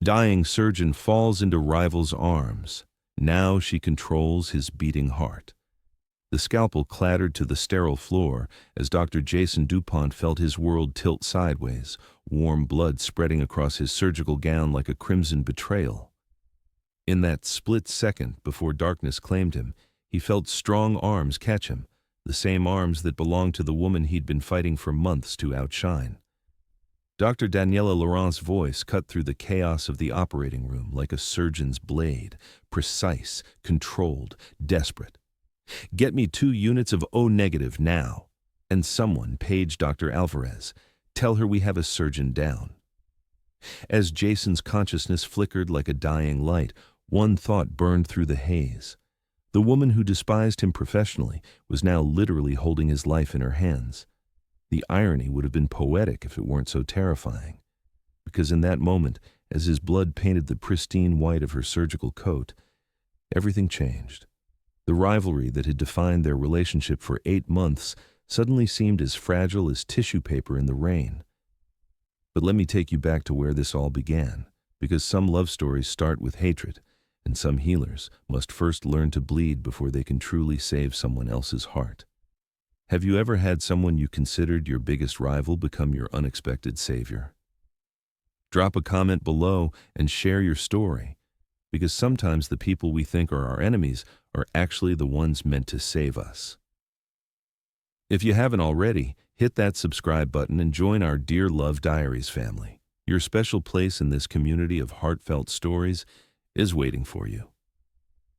Dying surgeon falls into rival's arms. Now she controls his beating heart. The scalpel clattered to the sterile floor as Dr. Jason DuPont felt his world tilt sideways, warm blood spreading across his surgical gown like a crimson betrayal. In that split second before darkness claimed him, he felt strong arms catch him, the same arms that belonged to the woman he'd been fighting for months to outshine. Dr. Daniela Laurent's voice cut through the chaos of the operating room like a surgeon's blade, precise, controlled, desperate. "Get me 2 units of O negative now." And someone paged Dr. Alvarez. "Tell her we have a surgeon down." As Jason's consciousness flickered like a dying light, one thought burned through the haze. The woman who despised him professionally was now literally holding his life in her hands. The irony would have been poetic if it weren't so terrifying. Because in that moment, as his blood painted the pristine white of her surgical coat, everything changed. The rivalry that had defined their relationship for 8 months suddenly seemed as fragile as tissue paper in the rain. But let me take you back to where this all began, because some love stories start with hatred, and some healers must first learn to bleed before they can truly save someone else's heart. Have you ever had someone you considered your biggest rival become your unexpected savior? Drop a comment below and share your story, because sometimes the people we think are our enemies are actually the ones meant to save us. If you haven't already, hit that subscribe button and join our Dear Love Diaries family. Your special place in this community of heartfelt stories is waiting for you.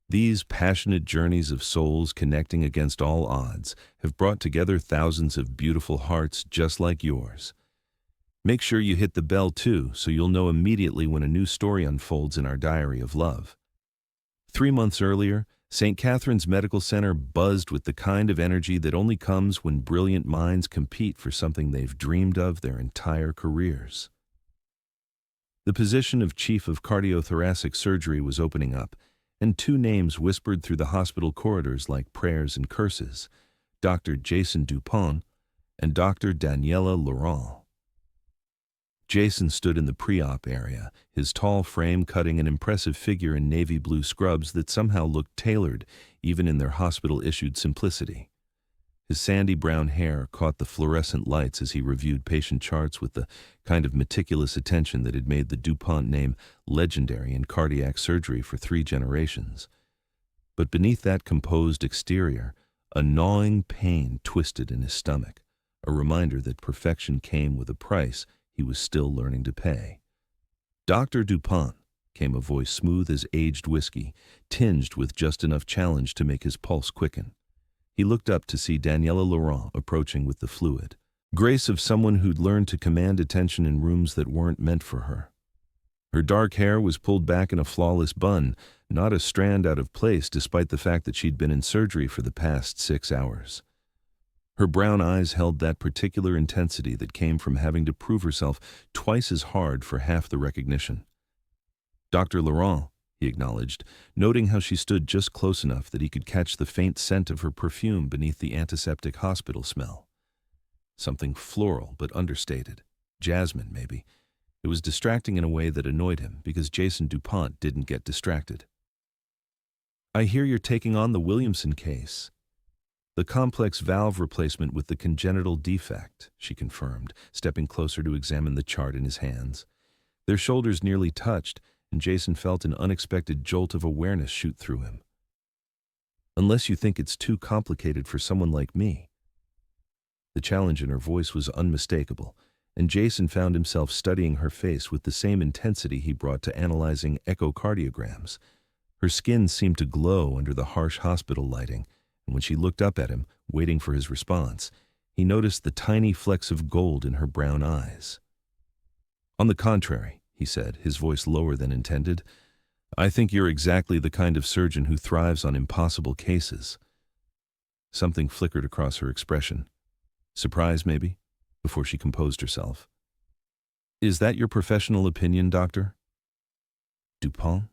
These passionate journeys of souls connecting against all odds have brought together thousands of beautiful hearts just like yours. Make sure you hit the bell too, so you'll know immediately when a new story unfolds in our diary of love. 3 months earlier, St. Catherine's Medical Center buzzed with the kind of energy that only comes when brilliant minds compete for something they've dreamed of their entire careers. The position of Chief of Cardiothoracic Surgery was opening up, and 2 names whispered through the hospital corridors like prayers and curses: Dr. Jason DuPont and Dr. Daniela Laurent. Jason stood in the pre-op area, his tall frame cutting an impressive figure in navy blue scrubs that somehow looked tailored, even in their hospital-issued simplicity. His sandy brown hair caught the fluorescent lights as he reviewed patient charts with the kind of meticulous attention that had made the DuPont name legendary in cardiac surgery for 3 generations. But beneath that composed exterior, a gnawing pain twisted in his stomach, a reminder that perfection came with a price he was still learning to pay. "Dr. DuPont," came a voice smooth as aged whiskey, tinged with just enough challenge to make his pulse quicken. He looked up to see Daniela Laurent approaching with the fluid grace of someone who'd learned to command attention in rooms that weren't meant for her. Her dark hair was pulled back in a flawless bun, not a strand out of place despite the fact that she'd been in surgery for the past 6 hours. Her brown eyes held that particular intensity that came from having to prove herself twice as hard for half the recognition. "Dr. Laurent," he acknowledged, noting how she stood just close enough that he could catch the faint scent of her perfume beneath the antiseptic hospital smell. Something floral but understated. Jasmine, maybe. It was distracting in a way that annoyed him, because Jason DuPont didn't get distracted. "I hear you're taking on the Williamson case." "The complex valve replacement with the congenital defect," she confirmed, stepping closer to examine the chart in his hands. Their shoulders nearly touched, and Jason felt an unexpected jolt of awareness shoot through him. "Unless you think it's too complicated for someone like me." The challenge in her voice was unmistakable, and Jason found himself studying her face with the same intensity he brought to analyzing echocardiograms. Her skin seemed to glow under the harsh hospital lighting, and when she looked up at him, waiting for his response, he noticed the tiny flecks of gold in her brown eyes. "On the contrary," he said, his voice lower than intended, "I think you're exactly the kind of surgeon who thrives on impossible cases." Something flickered across her expression. Surprise, maybe, before she composed herself. "Is that your professional opinion, Doctor DuPont?"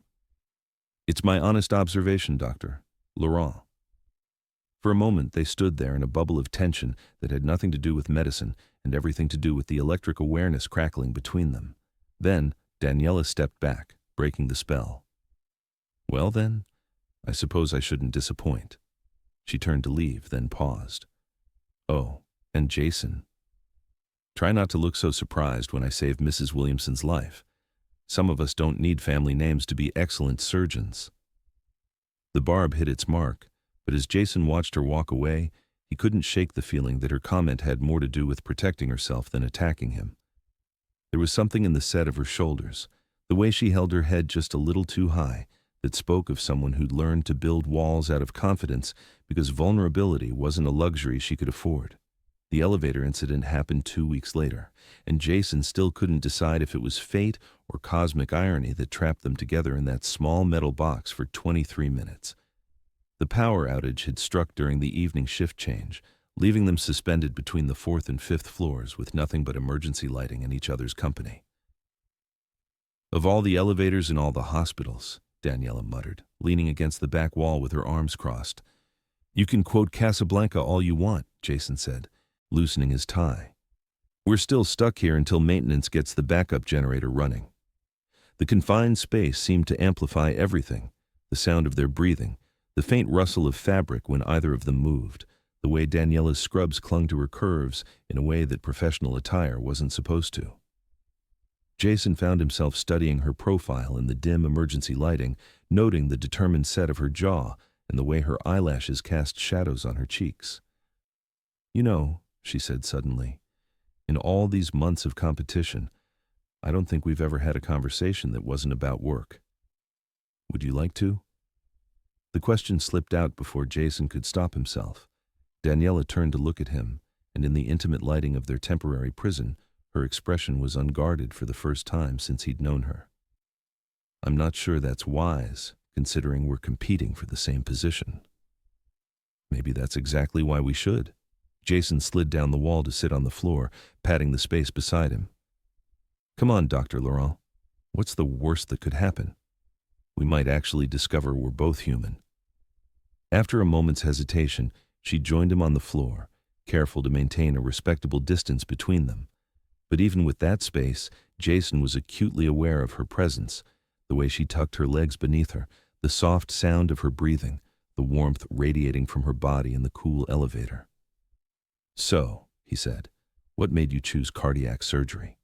"It's my honest observation, Dr. Laurent." For a moment they stood there in a bubble of tension that had nothing to do with medicine and everything to do with the electric awareness crackling between them. Then Daniela stepped back, breaking the spell. Well then, I suppose I shouldn't disappoint. She turned to leave, then paused. Oh, and Jason. Try not to look so surprised when I save Mrs. Williamson's life. Some of us don't need family names to be excellent surgeons. The barb hit its mark, but as Jason watched her walk away, he couldn't shake the feeling that her comment had more to do with protecting herself than attacking him. There was something in the set of her shoulders, the way she held her head just a little too high, that spoke of someone who'd learned to build walls out of confidence because vulnerability wasn't a luxury she could afford. The elevator incident happened 2 weeks later, and Jason still couldn't decide if it was fate or cosmic irony that trapped them together in that small metal box for 23 minutes. The power outage had struck during the evening shift change, leaving them suspended between the 4th and 5th floors with nothing but emergency lighting and each other's company. Of all the elevators in all the hospitals, Daniela muttered, leaning against the back wall with her arms crossed. You can quote Casablanca all you want, Jason said, loosening his tie. We're still stuck here until maintenance gets the backup generator running. The confined space seemed to amplify everything, the sound of their breathing, the faint rustle of fabric when either of them moved, the way Daniela's scrubs clung to her curves in a way that professional attire wasn't supposed to. Jason found himself studying her profile in the dim emergency lighting, noting the determined set of her jaw and the way her eyelashes cast shadows on her cheeks. You know, she said suddenly, in all these months of competition, I don't think we've ever had a conversation that wasn't about work. Would you like to? The question slipped out before Jason could stop himself. Daniela turned to look at him, and in the intimate lighting of their temporary prison, her expression was unguarded for the first time since he'd known her. I'm not sure that's wise, considering we're competing for the same position. Maybe that's exactly why we should. Jason slid down the wall to sit on the floor, patting the space beside him. Come on, Dr. Laurent. What's the worst that could happen? We might actually discover we're both human. After a moment's hesitation, she joined him on the floor, careful to maintain a respectable distance between them. But even with that space, Jason was acutely aware of her presence, the way she tucked her legs beneath her, the soft sound of her breathing, the warmth radiating from her body in the cool elevator. So, he said, what made you choose cardiac surgery?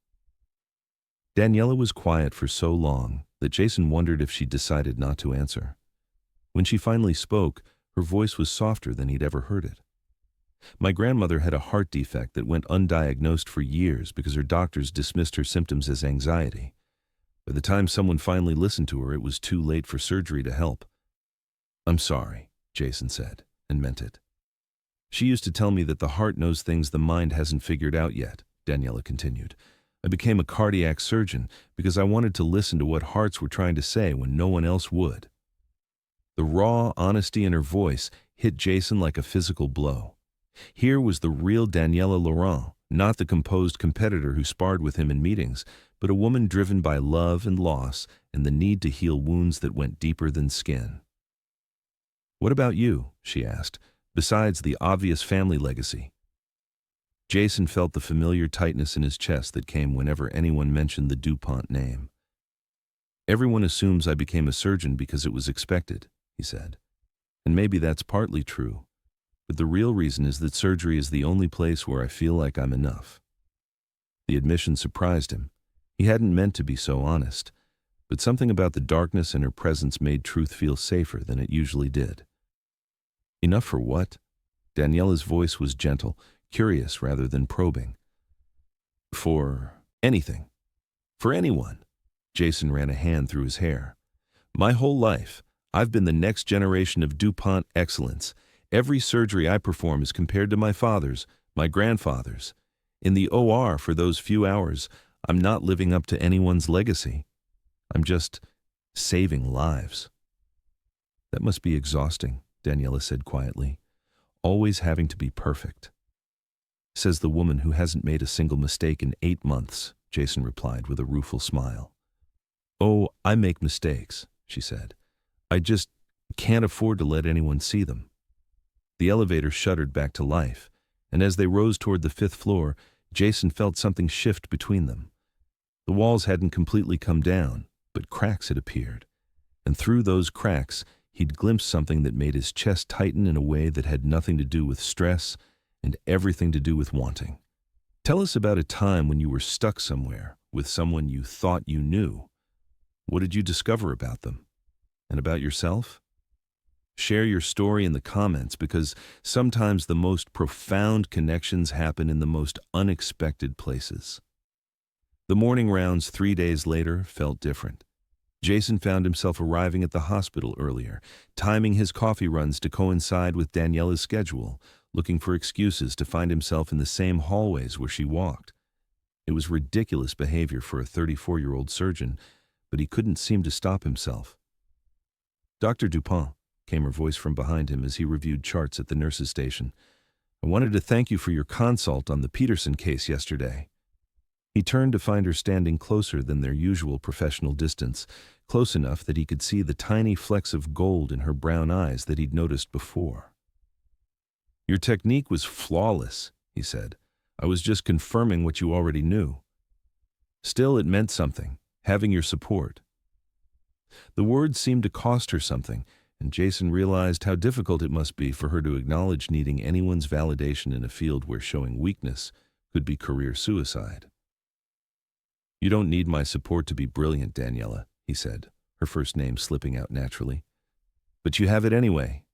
Daniela was quiet for so long that Jason wondered if she decided not to answer. When she finally spoke, her voice was softer than he'd ever heard it. My grandmother had a heart defect that went undiagnosed for years because her doctors dismissed her symptoms as anxiety. By the time someone finally listened to her, it was too late for surgery to help. I'm sorry, Jason said, and meant it. She used to tell me that the heart knows things the mind hasn't figured out yet, Daniela continued. I became a cardiac surgeon because I wanted to listen to what hearts were trying to say when no one else would. The raw honesty in her voice hit Jason like a physical blow. Here was the real Daniela Laurent, not the composed competitor who sparred with him in meetings, but a woman driven by love and loss and the need to heal wounds that went deeper than skin. What about you? She asked, besides the obvious family legacy. Jason felt the familiar tightness in his chest that came whenever anyone mentioned the DuPont name. Everyone assumes I became a surgeon because it was expected, he said. And maybe that's partly true. But the real reason is that surgery is the only place where I feel like I'm enough. The admission surprised him. He hadn't meant to be so honest, but something about the darkness in her presence made truth feel safer than it usually did. Enough for what? Daniela's voice was gentle, curious rather than probing. For anything. For anyone. Jason ran a hand through his hair. My whole life, I've been the next generation of DuPont excellence. Every surgery I perform is compared to my father's, my grandfather's. In the OR for those few hours, I'm not living up to anyone's legacy. I'm just saving lives. That must be exhausting, Daniela said quietly. Always having to be perfect. Says the woman who hasn't made a single mistake in 8 months, Jason replied with a rueful smile. Oh, I make mistakes, she said. I just can't afford to let anyone see them. The elevator shuddered back to life, and as they rose toward the 5th floor, Jason felt something shift between them. The walls hadn't completely come down, but cracks had appeared, and through those cracks he'd glimpsed something that made his chest tighten in a way that had nothing to do with stress and everything to do with wanting. Tell us about a time when you were stuck somewhere with someone you thought you knew. What did you discover about them? And about yourself? Share your story in the comments, because sometimes the most profound connections happen in the most unexpected places. The morning rounds 3 days later felt different. Jason found himself arriving at the hospital earlier, timing his coffee runs to coincide with Daniela's schedule, looking for excuses to find himself in the same hallways where she walked. It was ridiculous behavior for a 34-year-old surgeon, but he couldn't seem to stop himself. "Dr. Dupont," came her voice from behind him as he reviewed charts at the nurse's station. "I wanted to thank you for your consult on the Peterson case yesterday." He turned to find her standing closer than their usual professional distance, close enough that he could see the tiny flecks of gold in her brown eyes that he'd noticed before. "Your technique was flawless," he said. "I was just confirming what you already knew." Still, it meant something, having your support. The words seemed to cost her something, and Jason realized how difficult it must be for her to acknowledge needing anyone's validation in a field where showing weakness could be career suicide. "You don't need my support to be brilliant, Daniela," he said, her first name slipping out naturally. "But you have it anyway."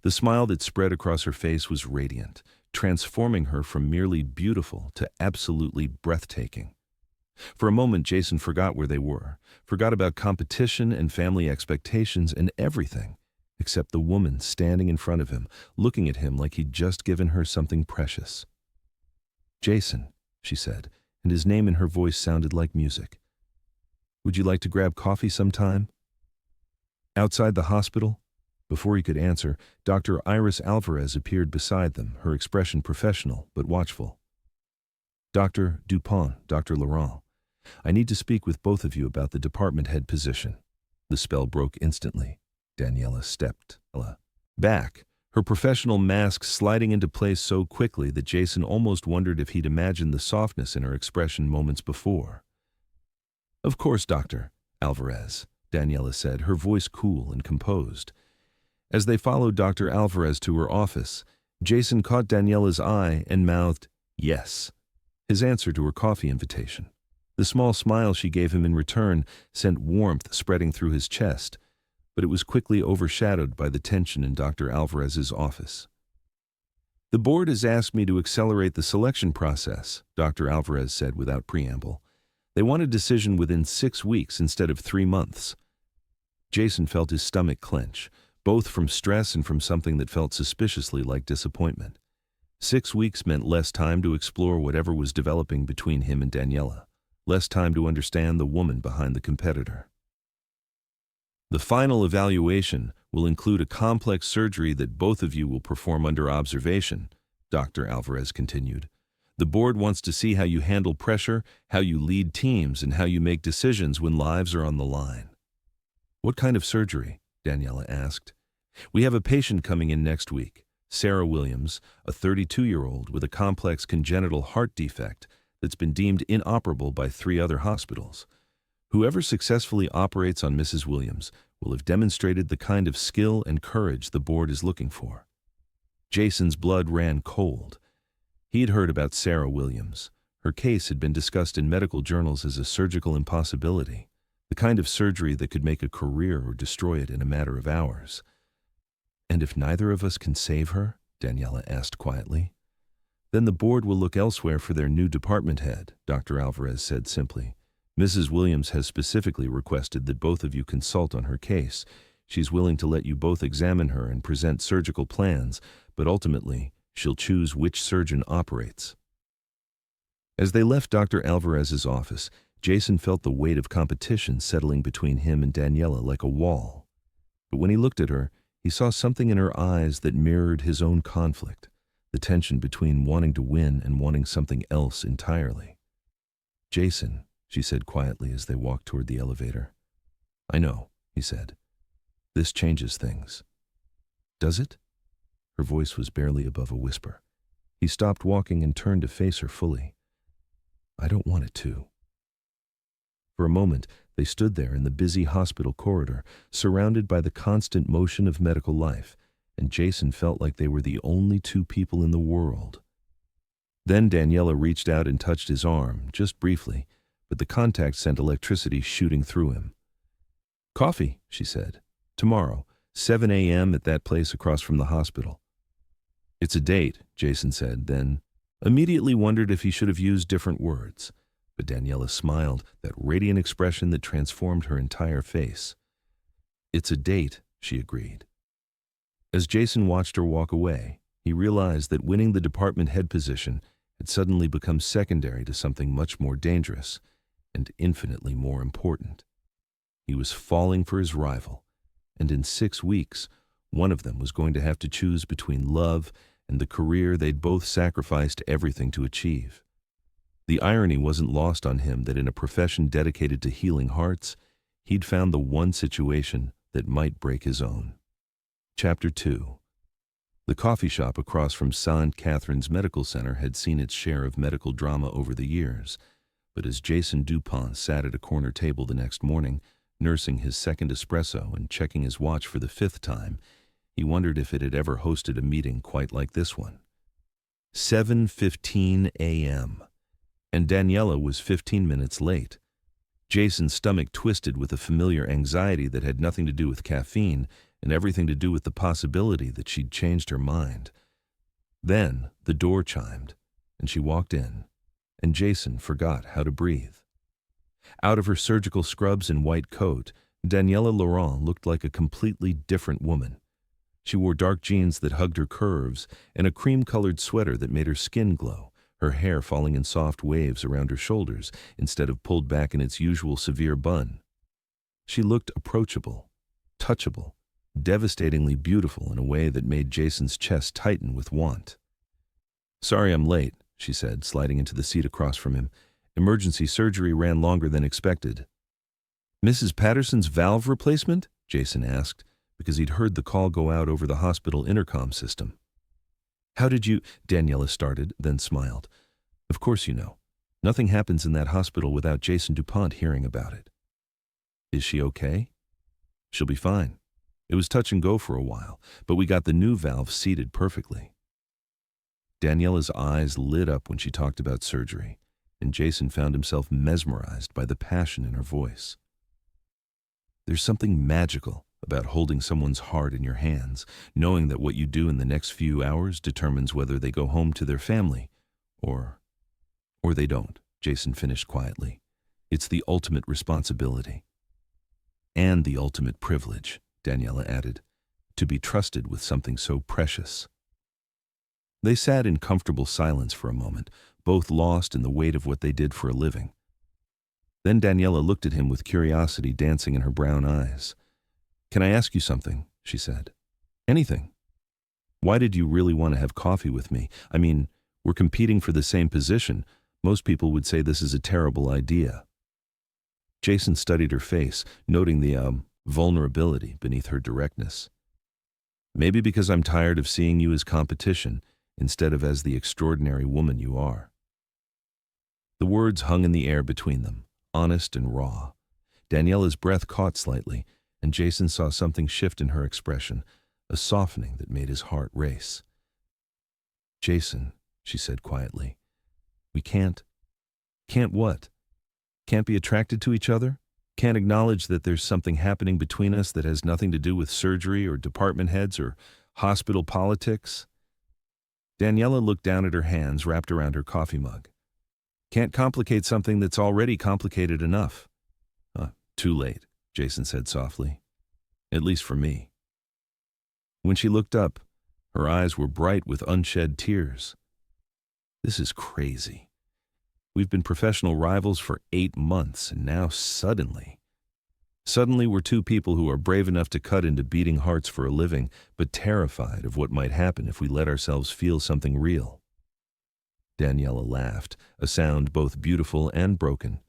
The smile that spread across her face was radiant, transforming her from merely beautiful to absolutely breathtaking. For a moment, Jason forgot where they were, forgot about competition and family expectations and everything, except the woman standing in front of him, looking at him like he'd just given her something precious. "Jason," she said, and his name in her voice sounded like music. "Would you like to grab coffee sometime?" Outside the hospital, before he could answer, Dr. Iris Alvarez appeared beside them, her expression professional but watchful. "Dr. Dupont, Dr. Laurent, I need to speak with both of you about the department head position." The spell broke instantly. Daniela stepped back, her professional mask sliding into place so quickly that Jason almost wondered if he'd imagined the softness in her expression moments before. "Of course, Dr. Alvarez," Daniela said, her voice cool and composed. As they followed Dr. Alvarez to her office, Jason caught Daniela's eye and mouthed, "Yes," his answer to her coffee invitation. The small smile she gave him in return sent warmth spreading through his chest, but it was quickly overshadowed by the tension in Dr. Alvarez's office. "The board has asked me to accelerate the selection process," Dr. Alvarez said without preamble. "They want a decision within 6 weeks instead of 3 months. Jason felt his stomach clench, both from stress and from something that felt suspiciously like disappointment. 6 weeks meant less time to explore whatever was developing between him and Daniela. Less time to understand the woman behind the competitor. "The final evaluation will include a complex surgery that both of you will perform under observation," Dr. Alvarez continued. "The board wants to see how you handle pressure, how you lead teams, and how you make decisions when lives are on the line." "What kind of surgery?" Daniela asked. "We have a patient coming in next week, Sarah Williams, a 32-year-old with a complex congenital heart defect that's been deemed inoperable by 3 other hospitals. Whoever successfully operates on Mrs. Williams will have demonstrated the kind of skill and courage the board is looking for." Jason's blood ran cold. He had heard about Sarah Williams. Her case had been discussed in medical journals as a surgical impossibility, the kind of surgery that could make a career or destroy it in a matter of hours. "And if neither of us can save her?" Daniela asked quietly. "Then the board will look elsewhere for their new department head," Dr. Alvarez said simply. "Mrs. Williams has specifically requested that both of you consult on her case. She's willing to let you both examine her and present surgical plans, but ultimately, she'll choose which surgeon operates." As they left Dr. Alvarez's office, Jason felt the weight of competition settling between him and Daniela like a wall. But when he looked at her, he saw something in her eyes that mirrored his own conflict, the tension between wanting to win and wanting something else entirely. "Jason," she said quietly as they walked toward the elevator. "I know," he said. "This changes things." "Does it?" Her voice was barely above a whisper. He stopped walking and turned to face her fully. "I don't want it to." For a moment, they stood there in the busy hospital corridor, surrounded by the constant motion of medical life, and Jason felt like they were the only two people in the world. Then Daniela reached out and touched his arm, just briefly, but the contact sent electricity shooting through him. "Coffee," she said. "Tomorrow, 7 a.m. at that place across from the hospital." "It's a date," Jason said, then immediately wondered if he should have used different words. But Daniela smiled, that radiant expression that transformed her entire face. "It's a date," she agreed. As Jason watched her walk away, he realized that winning the department head position had suddenly become secondary to something much more dangerous and infinitely more important. He was falling for his rival, and in 6 weeks, one of them was going to have to choose between love and the career they'd both sacrificed everything to achieve. The irony wasn't lost on him that in a profession dedicated to healing hearts, he'd found the one situation that might break his own. Chapter 2. The coffee shop across from St. Catherine's Medical Center had seen its share of medical drama over the years, but as Jason Dupont sat at a corner table the next morning, nursing his second espresso and checking his watch for the 5th time, he wondered if it had ever hosted a meeting quite like this one. 7:15 a.m. and Daniela was 15 minutes late. Jason's stomach twisted with a familiar anxiety that had nothing to do with caffeine and everything to do with the possibility that she'd changed her mind. Then the door chimed, and she walked in, and Jason forgot how to breathe. Out of her surgical scrubs and white coat, Daniela Laurent looked like a completely different woman. She wore dark jeans that hugged her curves and a cream-colored sweater that made her skin glow, her hair falling in soft waves around her shoulders instead of pulled back in its usual severe bun. She looked approachable, touchable, devastatingly beautiful in a way that made Jason's chest tighten with want. "Sorry I'm late," she said, sliding into the seat across from him. "Emergency surgery ran longer than expected." "Mrs. Patterson's valve replacement?" Jason asked, because he'd heard the call go out over the hospital intercom system. "How did you—" Daniela started, then smiled. "Of course you know. Nothing happens in that hospital without Jason Dupont hearing about it." "Is she okay?" "She'll be fine. It was touch and go for a while, but we got the new valve seated perfectly." Daniela's eyes lit up when she talked about surgery, and Jason found himself mesmerized by the passion in her voice. There's something magical about holding someone's heart in your hands, knowing that what you do in the next few hours determines whether they go home to their family or they don't, Jason finished quietly. It's the ultimate responsibility. And the ultimate privilege, Daniela added, to be trusted with something so precious. They sat in comfortable silence for a moment, both lost in the weight of what they did for a living. Then Daniela looked at him with curiosity dancing in her brown eyes. "Can I ask you something?" she said. "Anything. Why did you really want to have coffee with me? I mean, we're competing for the same position. Most people would say this is a terrible idea." Jason studied her face, noting the vulnerability beneath her directness. "Maybe because I'm tired of seeing you as competition instead of as the extraordinary woman you are." The words hung in the air between them, honest and raw. Daniela's breath caught slightly, and Jason saw something shift in her expression, a softening that made his heart race. "Jason," she said quietly, "we can't what? Can't be attracted to each other? Can't acknowledge that there's something happening between us that has nothing to do with surgery or department heads or hospital politics?" Daniela looked down at her hands wrapped around her coffee mug. "Can't complicate something that's already complicated enough." Too late," Jason said softly. "At least for me." When she looked up, her eyes were bright with unshed tears. "This is crazy. We've been professional rivals for 8 months, and now suddenly we're two people who are brave enough to cut into beating hearts for a living, but terrified of what might happen if we let ourselves feel something real." Daniela laughed, a sound both beautiful and broken.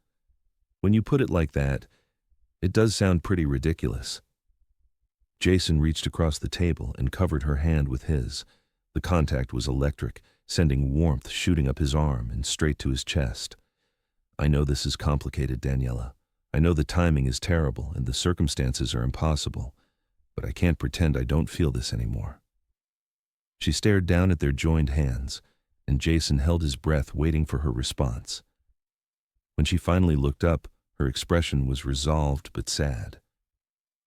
"When you put it like that, it does sound pretty ridiculous." Jason reached across the table and covered her hand with his. The contact was electric, sending warmth shooting up his arm and straight to his chest. "I know this is complicated, Daniela, I know the timing is terrible and the circumstances are impossible, but I can't pretend I don't feel this anymore." She stared down at their joined hands, and Jason held his breath waiting for her response. When she finally looked up, her expression was resolved but sad.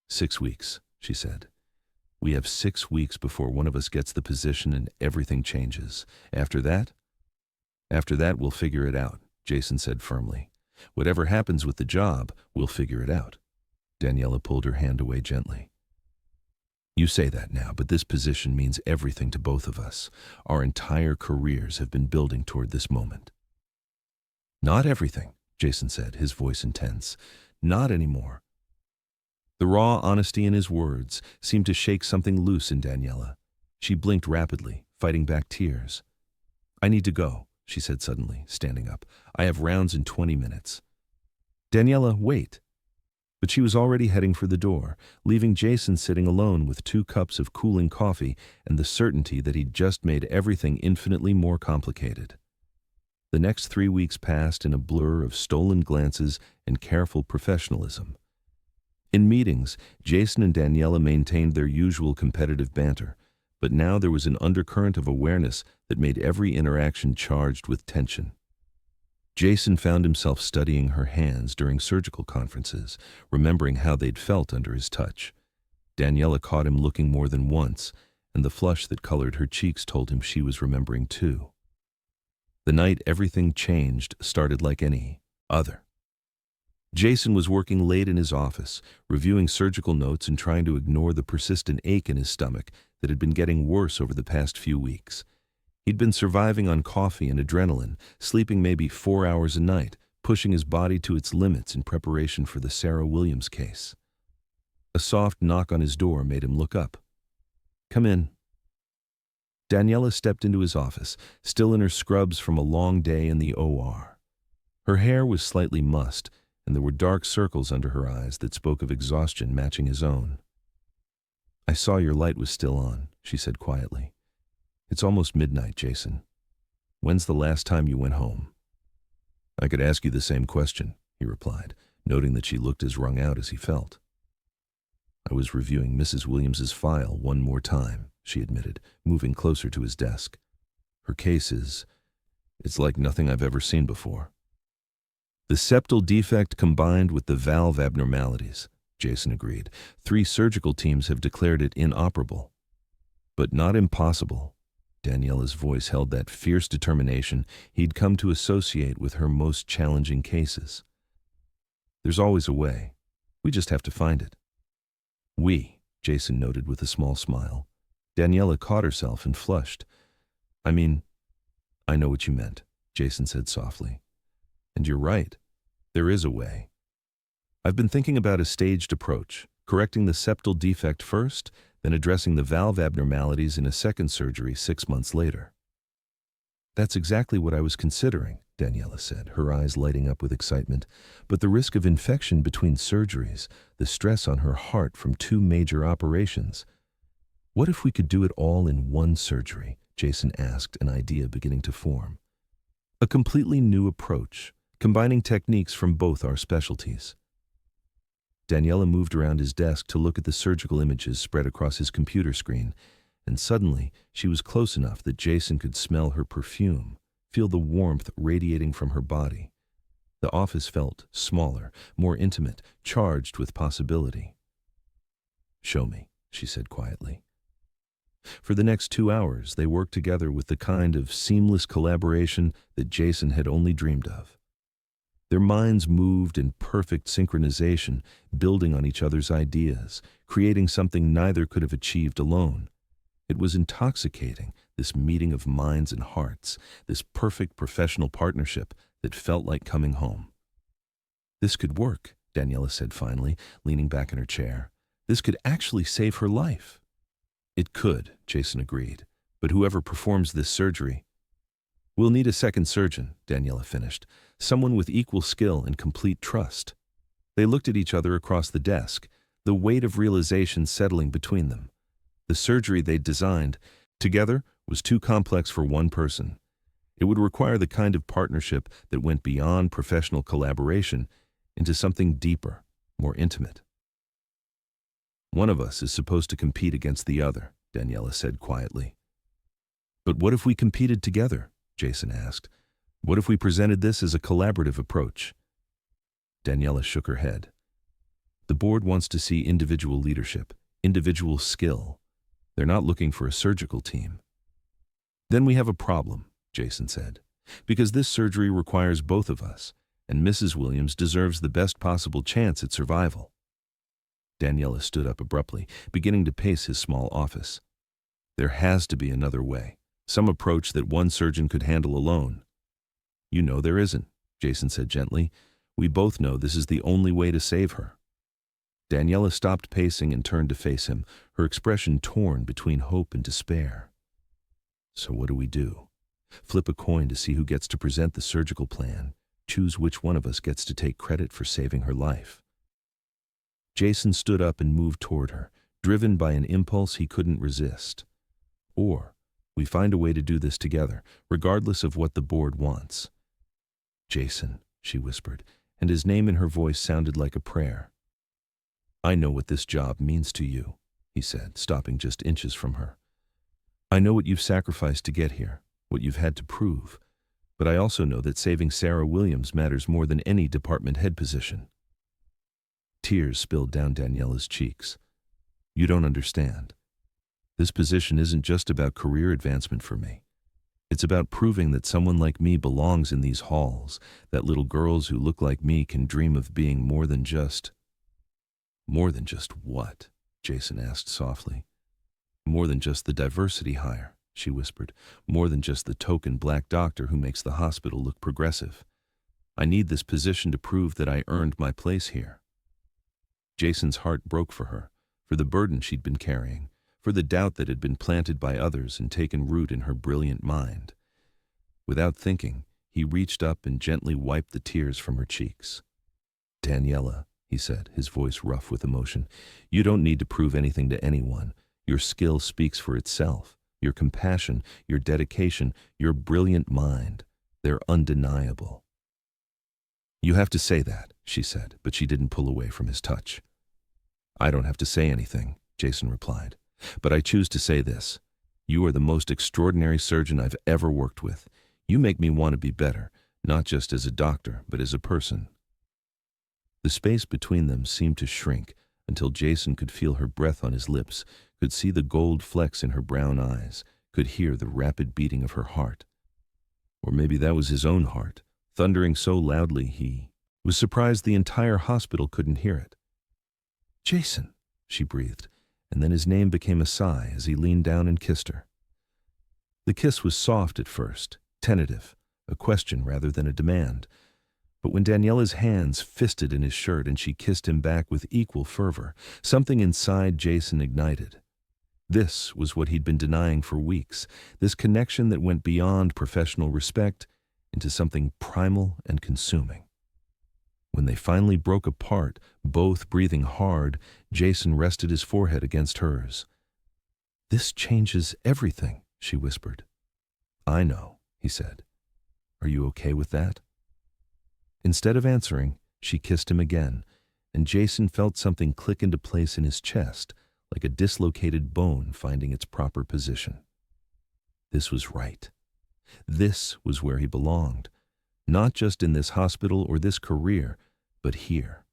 6 weeks, she said. "We have 6 weeks before one of us gets the position and everything changes. After that, we'll figure it out," Jason said firmly. "Whatever happens with the job, we'll figure it out." Daniela pulled her hand away gently. "You say that now, but this position means everything to both of us. Our entire careers have been building toward this moment." "Not everything," Jason said, his voice intense. "Not anymore." The raw honesty in his words seemed to shake something loose in Daniela. She blinked rapidly, fighting back tears. "I need to go," she said suddenly, standing up. "I have rounds in 20 minutes. "Daniela, wait." But she was already heading for the door, leaving Jason sitting alone with 2 cups of cooling coffee and the certainty that he'd just made everything infinitely more complicated. The next 3 weeks passed in a blur of stolen glances and careful professionalism. In meetings, Jason and Daniela maintained their usual competitive banter, but now there was an undercurrent of awareness that made every interaction charged with tension. Jason found himself studying her hands during surgical conferences, remembering how they'd felt under his touch. Daniela caught him looking more than once, and the flush that colored her cheeks told him she was remembering too. The night everything changed started like any other. Jason was working late in his office, reviewing surgical notes and trying to ignore the persistent ache in his stomach that had been getting worse over the past few weeks. He'd been surviving on coffee and adrenaline, sleeping maybe 4 hours a night, pushing his body to its limits in preparation for the Sarah Williams case. A soft knock on his door made him look up. "Come in." Daniela stepped into his office, still in her scrubs from a long day in the OR. Her hair was slightly mussed, and there were dark circles under her eyes that spoke of exhaustion matching his own. "I saw your light was still on," she said quietly. "It's almost midnight, Jason. When's the last time you went home?" "I could ask you the same question," he replied, noting that she looked as wrung out as he felt. "I was reviewing Mrs. Williams's file one more time," she admitted, moving closer to his desk. "Her case it's like nothing I've ever seen before." "The septal defect combined with the valve abnormalities," Jason agreed. 3 surgical teams have declared it inoperable. "But not impossible." Daniela's voice held that fierce determination he'd come to associate with her most challenging cases. "There's always a way. We just have to find it." Jason noted with a small smile. Daniela caught herself and flushed. "I mean, I know what you meant," Jason said softly. "And you're right. There is a way. I've been thinking about a staged approach, correcting the septal defect first, then addressing the valve abnormalities in a second surgery 6 months later." "That's exactly what I was considering," Daniela said, her eyes lighting up with excitement. "But the risk of infection between surgeries, the stress on her heart from 2 major operations. What if we could do it all in one surgery?" Jason asked, an idea beginning to form. "A completely new approach, combining techniques from both our specialties." Daniela moved around his desk to look at the surgical images spread across his computer screen, and suddenly she was close enough that Jason could smell her perfume, feel the warmth radiating from her body. The office felt smaller, more intimate, charged with possibility. "Show me," she said quietly. For the next 2 hours, they worked together with the kind of seamless collaboration that Jason had only dreamed of. Their minds moved in perfect synchronization, building on each other's ideas, creating something neither could have achieved alone. It was intoxicating, this meeting of minds and hearts, this perfect professional partnership that felt like coming home. "This could work," Daniela said finally, leaning back in her chair. "This could actually save her life." "It could," Jason agreed, "but whoever performs this surgery—" "We'll need a second surgeon," Daniela finished, "someone with equal skill and complete trust." They looked at each other across the desk, the weight of realization settling between them. The surgery they'd designed together was too complex for one person. It would require the kind of partnership that went beyond professional collaboration. into something deeper, more intimate. One of us is supposed to compete against the other, Daniela said quietly. But what if we competed together? Jason asked. What if we presented this as a collaborative approach? Daniela shook her head. The board wants to see individual leadership, individual skill. They're not looking for a surgical team. Then we have a problem, Jason said, because this surgery requires both of us, and Mrs. Williams deserves the best possible chance at survival. Daniela stood up abruptly, beginning to pace his small office. There has to be another way, some approach that one surgeon could handle alone. You know there isn't, Jason said gently. We both know this is the only way to save her. Daniela stopped pacing and turned to face him, her expression torn between hope and despair. So what do we do? Flip a coin to see who gets to present the surgical plan, choose which one of us gets to take credit for saving her life. Jason stood up and moved toward her, driven by an impulse he couldn't resist. Or we find a way to do this together, regardless of what the board wants. Jason, she whispered, and his name in her voice sounded like a prayer. I know what this job means to you, he said, stopping just inches from her. I know what you've sacrificed to get here, what you've had to prove, but I also know that saving Sarah Williams matters more than any department head position. Tears spilled down Daniela's cheeks. You don't understand. This position isn't just about career advancement for me. It's about proving that someone like me belongs in these halls, that little girls who look like me can dream of being more than just... More than just what? Jason asked softly. More than just the diversity hire, she whispered. More than just the token black doctor who makes the hospital look progressive. I need this position to prove that I earned my place here. Jason's heart broke for her, for the burden she'd been carrying, for the doubt that had been planted by others and taken root in her brilliant mind. Without thinking, he reached up and gently wiped the tears from her cheeks. Daniela, he said, his voice rough with emotion, you don't need to prove anything to anyone. Your skill speaks for itself. Your compassion, your dedication, your brilliant mind, they're undeniable. You have to say that, she said, but she didn't pull away from his touch. I don't have to say anything, Jason replied, but I choose to say this. You are the most extraordinary surgeon I've ever worked with. You make me want to be better, not just as a doctor, but as a person. The space between them seemed to shrink until Jason could feel her breath on his lips, could see the gold flecks in her brown eyes, could hear the rapid beating of her heart. Or maybe that was his own heart, thundering so loudly he was surprised the entire hospital couldn't hear it. Jason, she breathed, and then his name became a sigh as he leaned down and kissed her. The kiss was soft at first, tentative, a question rather than a demand. But when Daniela's hands fisted in his shirt and she kissed him back with equal fervor, something inside Jason ignited. This was what he'd been denying for weeks, this connection that went beyond professional respect into something primal and consuming. When they finally broke apart, both breathing hard, Jason rested his forehead against hers. This changes everything, she whispered. I know, he said. Are you okay with that? Instead of answering, she kissed him again, and Jason felt something click into place in his chest, like a dislocated bone finding its proper position. This was right. This was where he belonged, not just in this hospital or this career, but here,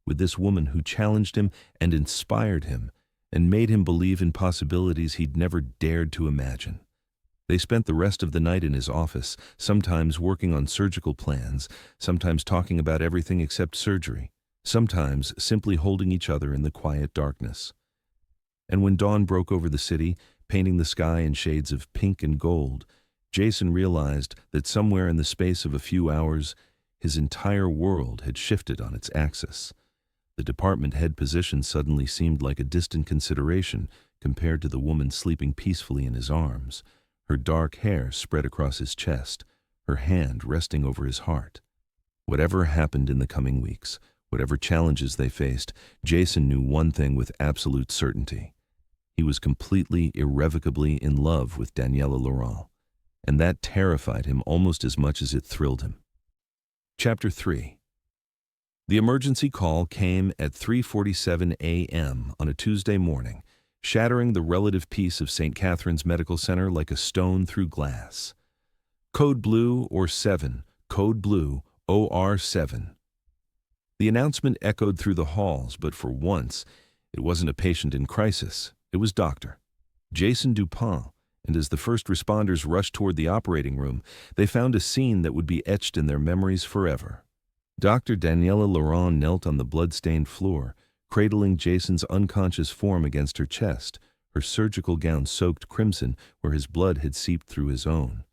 with this woman who challenged him and inspired him and made him believe in possibilities he'd never dared to imagine. They spent the rest of the night in his office, sometimes working on surgical plans, sometimes talking about everything except surgery, sometimes simply holding each other in the quiet darkness. And when dawn broke over the city, painting the sky in shades of pink and gold, Jason realized that somewhere in the space of a few hours, his entire world had shifted on its axis. The department head position suddenly seemed like a distant consideration compared to the woman sleeping peacefully in his arms, her dark hair spread across his chest, her hand resting over his heart. Whatever happened in the coming weeks, whatever challenges they faced, Jason knew one thing with absolute certainty. He was completely, irrevocably in love with Daniela Laurent, and that terrified him almost as much as it thrilled him. Chapter 3. The emergency call came at 3:47 a.m. on a Tuesday morning, shattering the relative peace of St. Catherine's Medical Center like a stone through glass. Code Blue or 7, Code Blue OR7. The announcement echoed through the halls, but for once, it wasn't a patient in crisis. It was Dr. Jason Dupont, and as the first responders rushed toward the operating room, they found a scene that would be etched in their memories forever. Dr. Daniela Laurent knelt on the blood-stained floor, cradling Jason's unconscious form against her chest, her surgical gown soaked crimson where his blood had seeped through his own.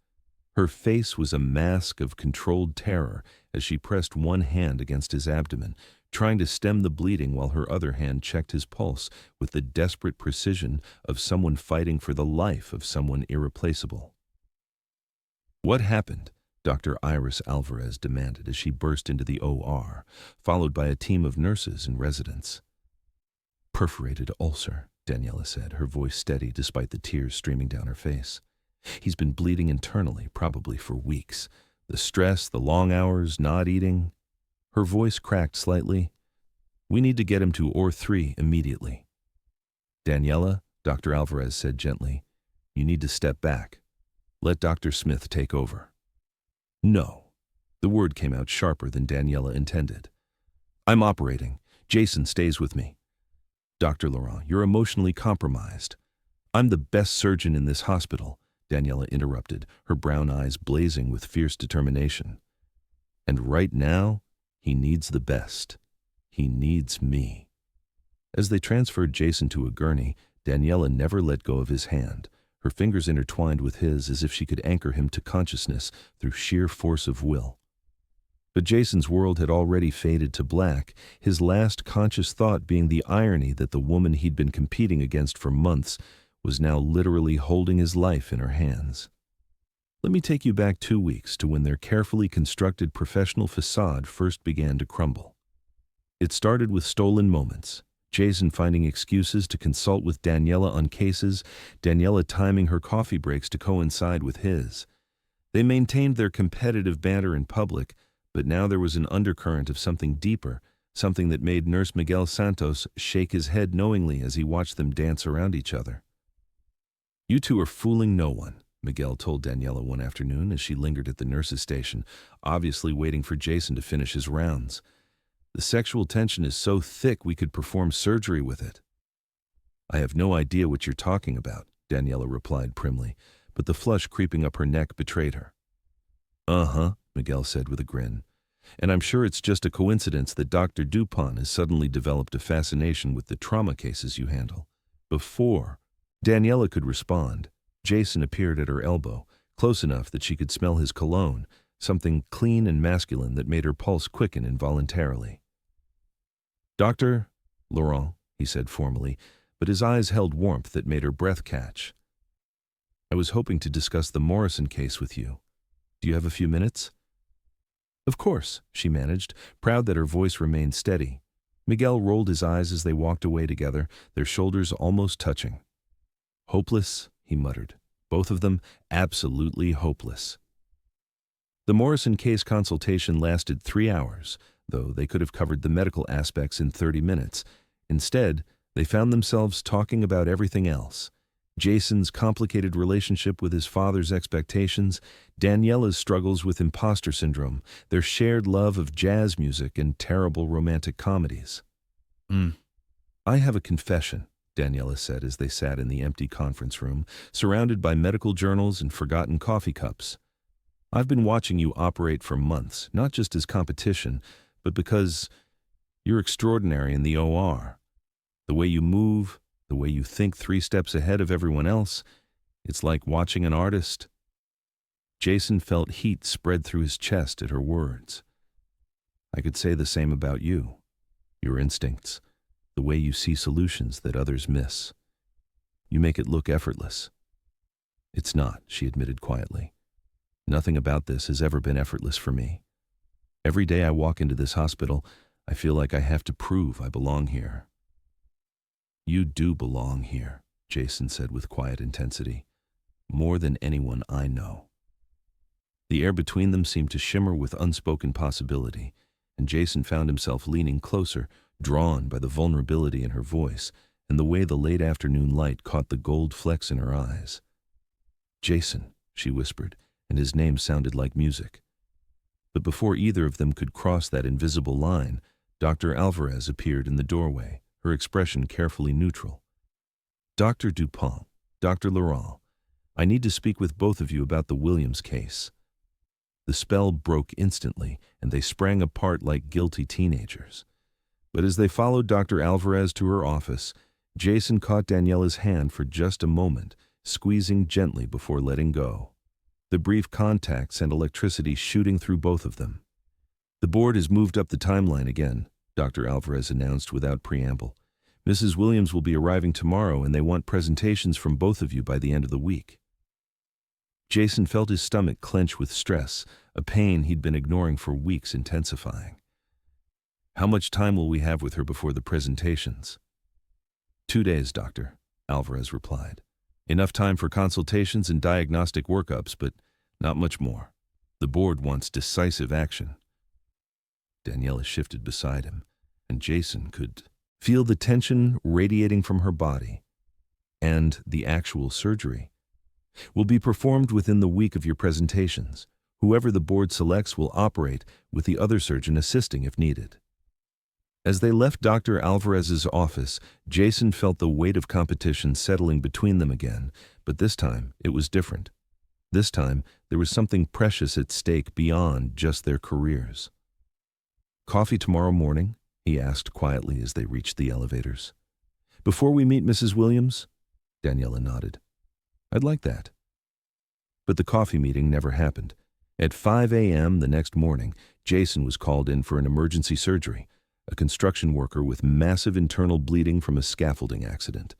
Her face was a mask of controlled terror as she pressed one hand against his abdomen, trying to stem the bleeding while her other hand checked his pulse with the desperate precision of someone fighting for the life of someone irreplaceable. "What happened?" Dr. Iris Alvarez demanded as she burst into the OR, followed by a team of nurses and residents. "Perforated ulcer," Daniela said, her voice steady despite the tears streaming down her face. "He's been bleeding internally, probably for weeks. The stress, the long hours, not eating." Her voice cracked slightly. "We need to get him to OR3 immediately." "Daniela," Dr. Alvarez said gently, "you need to step back. Let Dr. Smith take over." "No." The word came out sharper than Daniela intended. "I'm operating. Jason stays with me." "Dr. Laurent, you're emotionally compromised." "I'm the best surgeon in this hospital," Daniela interrupted, her brown eyes blazing with fierce determination. "And right now, he needs the best. He needs me." As they transferred Jason to a gurney, Daniela never let go of his hand, her fingers intertwined with his as if she could anchor him to consciousness through sheer force of will. But Jason's world had already faded to black, his last conscious thought being the irony that the woman he'd been competing against for months was now literally holding his life in her hands. Let me take you back 2 weeks to when their carefully constructed professional facade first began to crumble. It started with stolen moments, Jason finding excuses to consult with Daniela on cases, Daniela timing her coffee breaks to coincide with his. They maintained their competitive banter in public, but now there was an undercurrent of something deeper, something that made Nurse Miguel Santos shake his head knowingly as he watched them dance around each other. "You two are fooling no one," Miguel told Daniela one afternoon as she lingered at the nurse's station, obviously waiting for Jason to finish his rounds. "The sexual tension is so thick we could perform surgery with it." "I have no idea what you're talking about," Daniela replied primly, but the flush creeping up her neck betrayed her. "Uh-huh," Miguel said with a grin. "And I'm sure it's just a coincidence that Dr. Dupont has suddenly developed a fascination with the trauma cases you handle." Before Daniela could respond, Jason appeared at her elbow, close enough that she could smell his cologne, something clean and masculine that made her pulse quicken involuntarily. "Dr. Laurent," he said formally, but his eyes held warmth that made her breath catch. "I was hoping to discuss the Morrison case with you. Do you have a few minutes?" "Of course," she managed, proud that her voice remained steady. Miguel rolled his eyes as they walked away together, their shoulders almost touching. "Hopeless," he muttered. "Both of them absolutely hopeless." The Morrison case consultation lasted 3 hours, though they could have covered the medical aspects in 30 minutes. Instead, they found themselves talking about everything else. Jason's complicated relationship with his father's expectations, Daniela's struggles with imposter syndrome, their shared love of jazz music and terrible romantic comedies. "I have a confession," Daniela said as they sat in the empty conference room, surrounded by medical journals and forgotten coffee cups. "I've been watching you operate for months, not just as competition, but because you're extraordinary in the OR. The way you move, the way you think 3 steps ahead of everyone else, it's like watching an artist." Jason felt heat spread through his chest at her words. "I could say the same about you. Your instincts, the way you see solutions that others miss. You make it look effortless." "It's not," she admitted quietly. "Nothing about this has ever been effortless for me. Every day I walk into this hospital, I feel like I have to prove I belong here." "You do belong here," Jason said with quiet intensity. "More than anyone I know." The air between them seemed to shimmer with unspoken possibility, and Jason found himself leaning closer, drawn by the vulnerability in her voice and the way the late afternoon light caught the gold flecks in her eyes. "Jason," she whispered, and his name sounded like music. But before either of them could cross that invisible line, Dr. Alvarez appeared in the doorway, her expression carefully neutral. "Dr. Dupont, Dr. Laurent, I need to speak with both of you about the Williams case." The spell broke instantly, and they sprang apart like guilty teenagers. But as they followed Dr. Alvarez to her office, Jason caught Daniela's hand for just a moment, squeezing gently before letting go. The brief contact sent electricity shooting through both of them. "The board has moved up the timeline again," Dr. Alvarez announced without preamble. "Mrs. Williams will be arriving tomorrow, and they want presentations from both of you by the end of the week." Jason felt his stomach clench with stress, a pain he'd been ignoring for weeks intensifying. "How much time will we have with her before the presentations?" 2 days, doctor," Alvarez replied. "Enough time for consultations and diagnostic workups, but not much more. The board wants decisive action." Daniela shifted beside him, and Jason could feel the tension radiating from her body. "And the actual surgery will be performed within the week of your presentations. Whoever the board selects will operate, with the other surgeon assisting if needed." As they left Dr. Alvarez's office, Jason felt the weight of competition settling between them again, but this time it was different. This time there was something precious at stake beyond just their careers. "Coffee tomorrow morning?" he asked quietly as they reached the elevators. "Before we meet Mrs. Williams?" Daniela nodded. "I'd like that." But the coffee meeting never happened. At 5 a.m. the next morning, Jason was called in for an emergency surgery, a construction worker with massive internal bleeding from a scaffolding accident.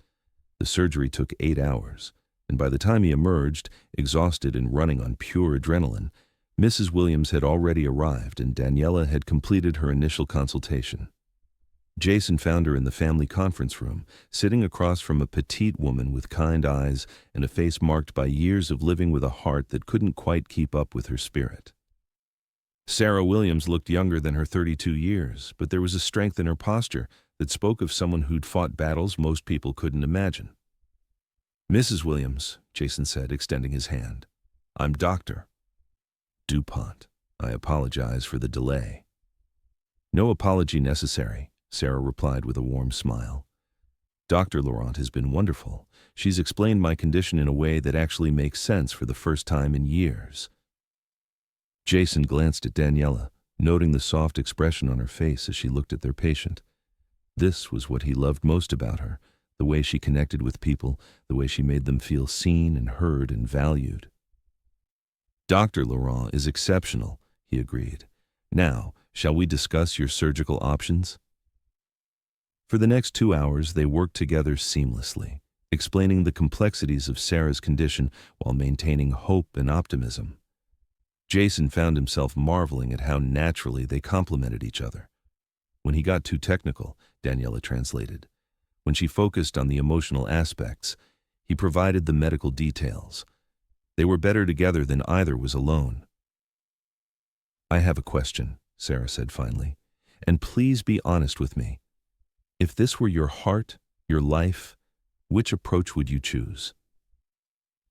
The surgery took 8 hours, and by the time he emerged, exhausted and running on pure adrenaline, Mrs. Williams had already arrived and Daniela had completed her initial consultation. Jason found her in the family conference room, sitting across from a petite woman with kind eyes and a face marked by years of living with a heart that couldn't quite keep up with her spirit. Sarah Williams looked younger than her 32 years, but there was a strength in her posture that spoke of someone who'd fought battles most people couldn't imagine. "Mrs. Williams," Jason said, extending his hand. "I'm Dr. Dupont. I apologize for the delay." "No apology necessary," Sarah replied with a warm smile. "Dr. Laurent has been wonderful. She's explained my condition in a way that actually makes sense for the first time in years." Jason glanced at Daniela, noting the soft expression on her face as she looked at their patient. This was what he loved most about her, the way she connected with people, the way she made them feel seen and heard and valued. "Dr. Laurent is exceptional," he agreed. "Now, shall we discuss your surgical options?" For the next 2 hours, they worked together seamlessly, explaining the complexities of Sarah's condition while maintaining hope and optimism. Jason found himself marveling at how naturally they complemented each other. When he got too technical, Daniela translated. When she focused on the emotional aspects, he provided the medical details. They were better together than either was alone. "I have a question," Sarah said finally, "and please be honest with me. If this were your heart, your life, which approach would you choose?"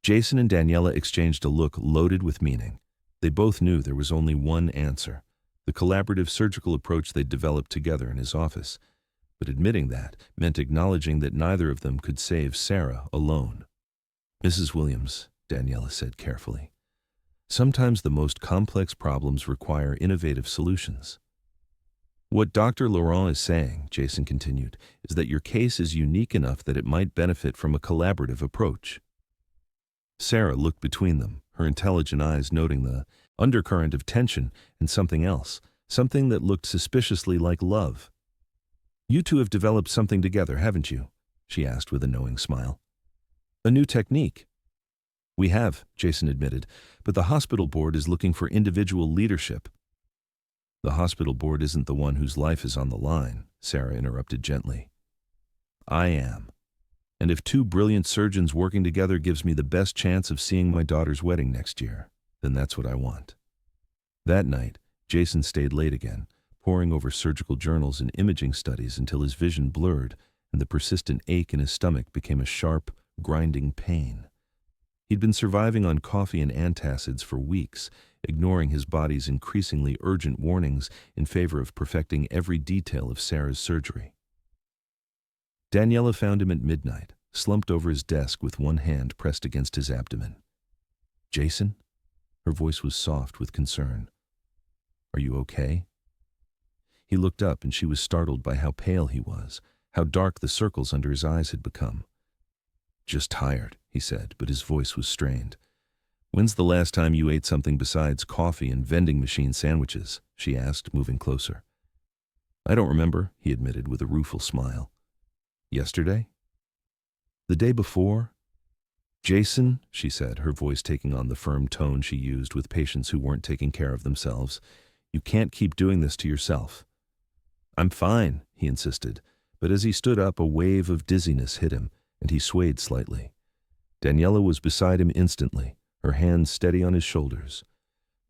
Jason and Daniela exchanged a look loaded with meaning. They both knew there was only one answer, the collaborative surgical approach they'd developed together in his office. But admitting that meant acknowledging that neither of them could save Sarah alone. "Mrs. Williams," Daniela said carefully, "sometimes the most complex problems require innovative solutions." "What Dr. Laurent is saying," Jason continued, "is that your case is unique enough that it might benefit from a collaborative approach." Sarah looked between them, her intelligent eyes noting the undercurrent of tension and something else, something that looked suspiciously like love. "You two have developed something together, haven't you?" she asked with a knowing smile. "A new technique." "We have," Jason admitted, "but the hospital board is looking for individual leadership." "The hospital board isn't the one whose life is on the line," Sarah interrupted gently. "I am. And if two brilliant surgeons working together gives me the best chance of seeing my daughter's wedding next year, then that's what I want." That night, Jason stayed late again, poring over surgical journals and imaging studies until his vision blurred and the persistent ache in his stomach became a sharp, grinding pain. He'd been surviving on coffee and antacids for weeks, ignoring his body's increasingly urgent warnings in favor of perfecting every detail of Sarah's surgery. Daniela found him at midnight, slumped over his desk with one hand pressed against his abdomen. "Jason?" Her voice was soft with concern. "Are you okay?" He looked up and she was startled by how pale he was, how dark the circles under his eyes had become. "Just tired," he said, but his voice was strained. "When's the last time you ate something besides coffee and vending machine sandwiches?" she asked, moving closer. "I don't remember," he admitted with a rueful smile. "Yesterday? The day before?" "Jason," she said, her voice taking on the firm tone she used with patients who weren't taking care of themselves, "you can't keep doing this to yourself." "I'm fine," he insisted, but as he stood up, a wave of dizziness hit him, and he swayed slightly. Daniela was beside him instantly, her hands steady on his shoulders.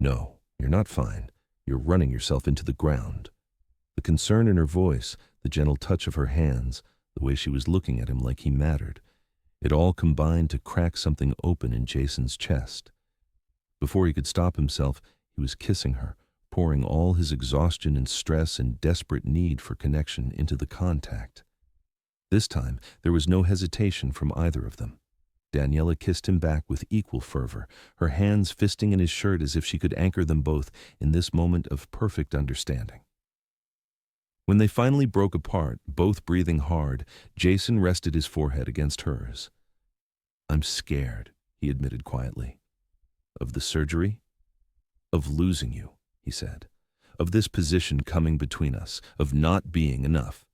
"No, you're not fine. You're running yourself into the ground." The concern in her voice, the gentle touch of her hands, the way she was looking at him like he mattered, it all combined to crack something open in Jason's chest. Before he could stop himself, he was kissing her, pouring all his exhaustion and stress and desperate need for connection into the contact. This time, there was no hesitation from either of them. Daniela kissed him back with equal fervor, her hands fisting in his shirt as if she could anchor them both in this moment of perfect understanding. When they finally broke apart, both breathing hard, Jason rested his forehead against hers. "I'm scared," he admitted quietly. "Of the surgery? Of losing you," he said. "Of this position coming between us, of not being enough."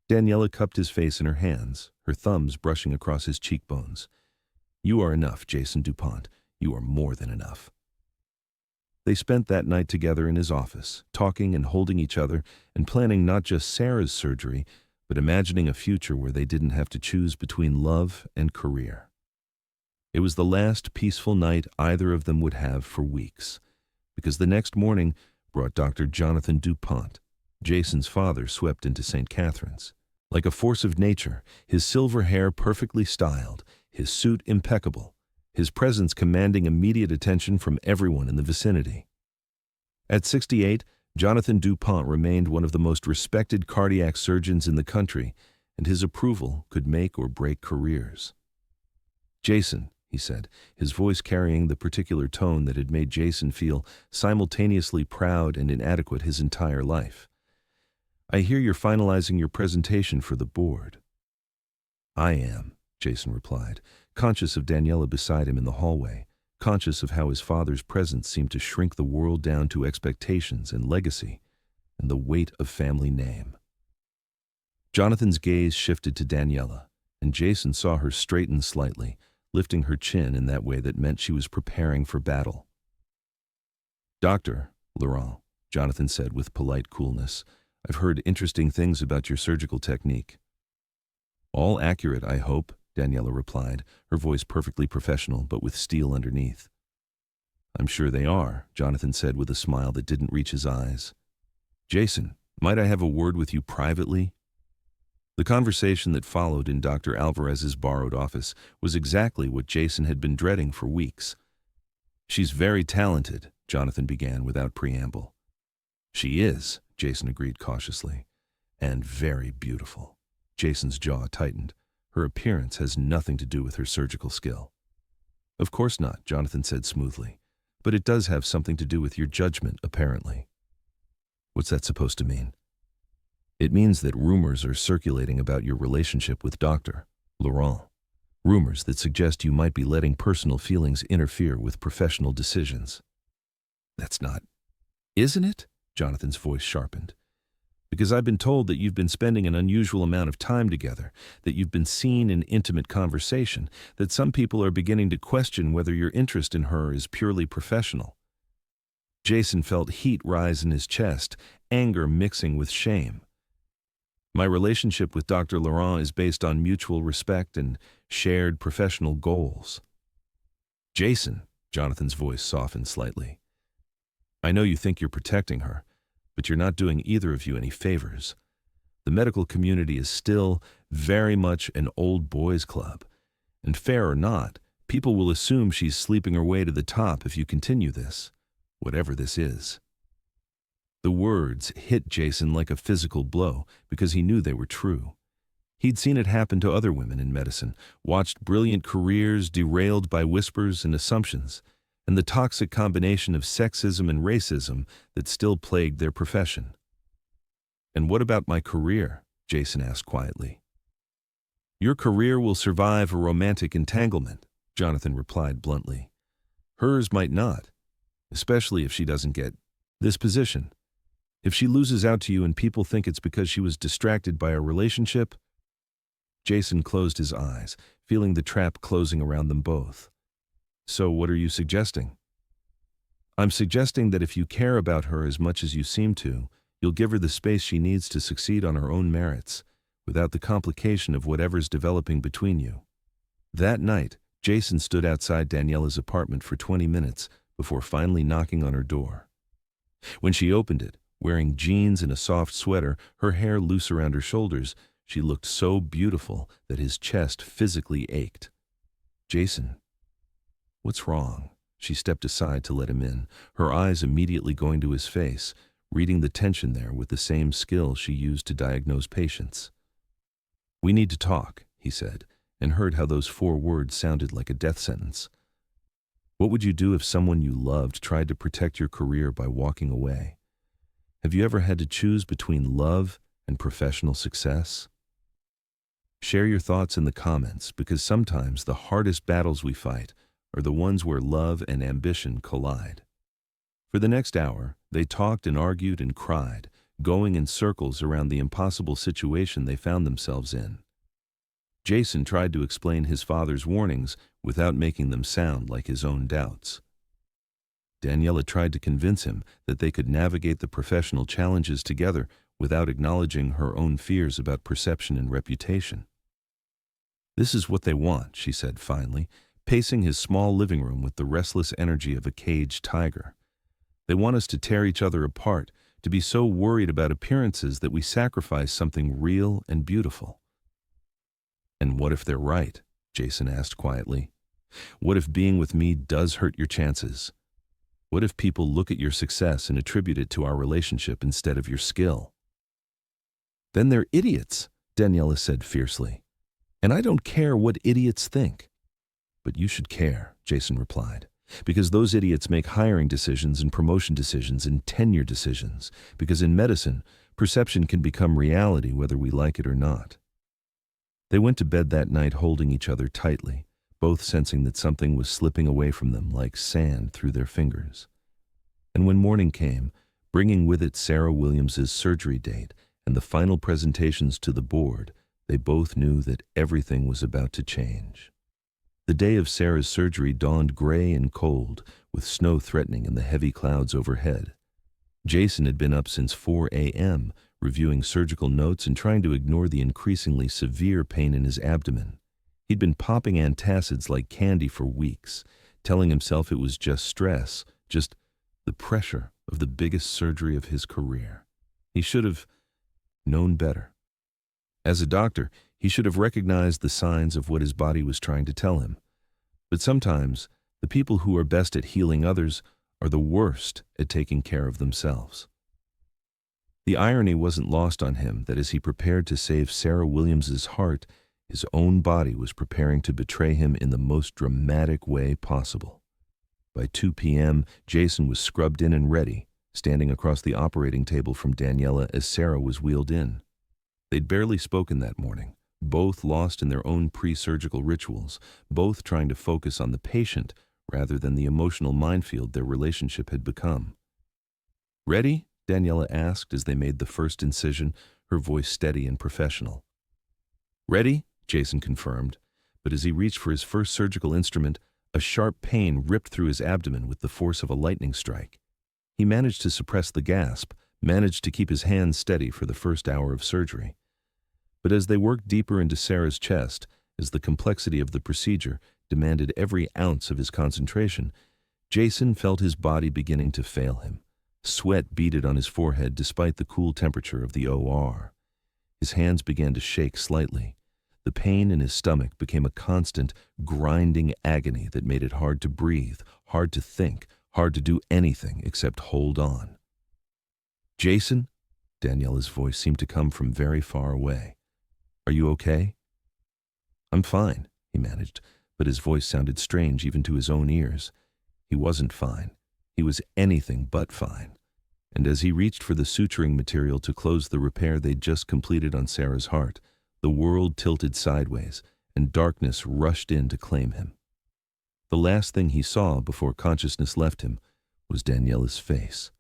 Daniela cupped his face in her hands, her thumbs brushing across his cheekbones. "You are enough, Jason DuPont. You are more than enough." They spent that night together in his office, talking and holding each other and planning not just Sarah's surgery, but imagining a future where they didn't have to choose between love and career. It was the last peaceful night either of them would have for weeks, because the next morning brought Dr. Jonathan DuPont. Jason's father swept into St. Catherine's. Like a force of nature, his silver hair perfectly styled, his suit impeccable, his presence commanding immediate attention from everyone in the vicinity. At 68, Jonathan DuPont remained one of the most respected cardiac surgeons in the country, and his approval could make or break careers. "Jason," he said, his voice carrying the particular tone that had made Jason feel simultaneously proud and inadequate his entire life. "I hear you're finalizing your presentation for the board." "I am," Jason replied, conscious of Daniela beside him in the hallway, conscious of how his father's presence seemed to shrink the world down to expectations and legacy, and the weight of family name. Jonathan's gaze shifted to Daniela, and Jason saw her straighten slightly, lifting her chin in that way that meant she was preparing for battle. "Dr. Laurent," Jonathan said with polite coolness, "I've heard interesting things about your surgical technique." "All accurate, I hope," Daniela replied, her voice perfectly professional but with steel underneath. "I'm sure they are," Jonathan said with a smile that didn't reach his eyes. "Jason, might I have a word with you privately?" The conversation that followed in Dr. Alvarez's borrowed office was exactly what Jason had been dreading for weeks. "She's very talented," Jonathan began without preamble. "She is," Jason agreed cautiously. "And very beautiful." Jason's jaw tightened. "Her appearance has nothing to do with her surgical skill." "Of course not," Jonathan said smoothly. "But it does have something to do with your judgment, apparently." "What's that supposed to mean?" "It means that rumors are circulating about your relationship with Dr. Laurent. Rumors that suggest you might be letting personal feelings interfere with professional decisions." "That's not... Isn't it?" Jonathan's voice sharpened. "Because I've been told that you've been spending an unusual amount of time together, that you've been seen in intimate conversation, that some people are beginning to question whether your interest in her is purely professional." Jason felt heat rise in his chest, anger mixing with shame. "My relationship with Dr. Laurent is based on mutual respect and shared professional goals." "Jason," Jonathan's voice softened slightly, "I know you think you're protecting her, but you're not doing either of you any favors. The medical community is still very much an old boys club, and fair or not, people will assume she's sleeping her way to the top if you continue this, whatever this is." The words hit Jason like a physical blow because he knew they were true. He'd seen it happen to other women in medicine, watched brilliant careers derailed by whispers and assumptions, and the toxic combination of sexism and racism that still plagued their profession. "And what about my career?" Jason asked quietly. "Your career will survive a romantic entanglement," Jonathan replied bluntly. "Hers might not, especially if she doesn't get this position. If she loses out to you and people think it's because she was distracted by a relationship." Jason closed his eyes, feeling the trap closing around them both. "So what are you suggesting?" "I'm suggesting that if you care about her as much as you seem to, you'll give her the space she needs to succeed on her own merits, without the complication of whatever's developing between you." That night, Jason stood outside Daniela's apartment for 20 minutes before finally knocking on her door. When she opened it, wearing jeans and a soft sweater, her hair loose around her shoulders, she looked so beautiful that his chest physically ached. "Jason, what's wrong?" She stepped aside to let him in, her eyes immediately going to his face, reading the tension there with the same skill she used to diagnose patients. "We need to talk," he said, and heard how those 4 words sounded like a death sentence. "What would you do if someone you loved tried to protect your career by walking away? Have you ever had to choose between love and professional success?" Share your thoughts in the comments, because sometimes the hardest battles we fight are the ones where love and ambition collide. For the next hour, they talked and argued and cried, going in circles around the impossible situation they found themselves in. Jason tried to explain his father's warnings without making them sound like his own doubts. Daniela tried to convince him that they could navigate the professional challenges together without acknowledging her own fears about perception and reputation. "This is what they want," she said finally, pacing his small living room with the restless energy of a caged tiger. "They want us to tear each other apart, to be so worried about appearances that we sacrifice something real and beautiful." "And what if they're right?" Jason asked quietly. "What if being with me does hurt your chances? What if people look at your success and attribute it to our relationship instead of your skill?" "Then they're idiots," Daniela said fiercely. "And I don't care what idiots think." "But you should care," Jason replied, "because those idiots make hiring decisions and promotion decisions and tenure decisions, because in medicine, perception can become reality whether we like it or not." They went to bed that night holding each other tightly, both sensing that something was slipping away from them like sand through their fingers. And when morning came, bringing with it Sarah Williams's surgery date and the final presentations to the board, they both knew that everything was about to change. The day of Sarah's surgery dawned gray and cold, with snow threatening in the heavy clouds overhead. Jason had been up since 4 a.m., reviewing surgical notes and trying to ignore the increasingly severe pain in his abdomen. He'd been popping antacids like candy for weeks, telling himself it was just stress, just the pressure of the biggest surgery of his career. He should have known better. As a doctor, he should have recognized the signs of what his body was trying to tell him. But sometimes, the people who are best at healing others are the worst at taking care of themselves. The irony wasn't lost on him that as he prepared to save Sarah Williams's heart, his own body was preparing to betray him in the most dramatic way possible. By 2 p.m., Jason was scrubbed in and ready, standing across the operating table from Daniela as Sarah was wheeled in. They'd barely spoken that morning, both lost in their own pre-surgical rituals, both trying to focus on the patient rather than the emotional minefield their relationship had become. "Ready?" Daniela asked as they made the first incision, her voice steady and professional. "Ready?" Jason confirmed, but as he reached for his first surgical instrument, a sharp pain ripped through his abdomen with the force of a lightning strike. He managed to suppress the gasp, managed to keep his hands steady for the first hour of surgery. But as they worked deeper into Sarah's chest, as the complexity of the procedure demanded every ounce of his concentration, Jason felt his body beginning to fail him, Sweat beaded on his forehead despite the cool temperature of the OR. His hands began to shake slightly. The pain in his stomach became a constant, grinding agony that made it hard to breathe, hard to think, hard to do anything except hold on. "Jason?" Daniela's voice seemed to come from very far away. "Are you okay?" "I'm fine," he managed, but his voice sounded strange even to his own ears. He wasn't fine. He was anything but fine. And as he reached for the suturing material to close the repair they'd just completed on Sarah's heart, the world tilted sideways, and darkness rushed in to claim him. The last thing he saw before consciousness left him was Daniela's face,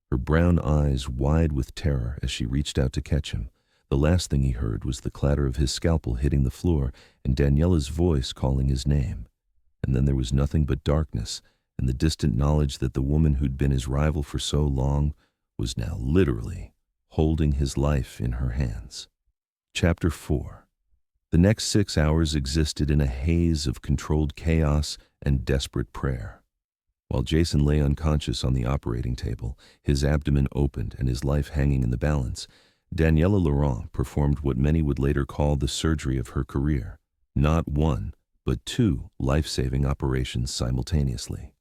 her brown eyes wide with terror as she reached out to catch him. The last thing he heard was the clatter of his scalpel hitting the floor and Daniela's voice calling his name. And then there was nothing but darkness and the distant knowledge that the woman who'd been his rival for so long was now literally holding his life in her hands. Chapter 4. The next 6 hours existed in a haze of controlled chaos and desperate prayer. While Jason lay unconscious on the operating table, his abdomen opened and his life hanging in the balance, Daniela Laurent performed what many would later call the surgery of her career. Not one, but 2 life-saving operations simultaneously.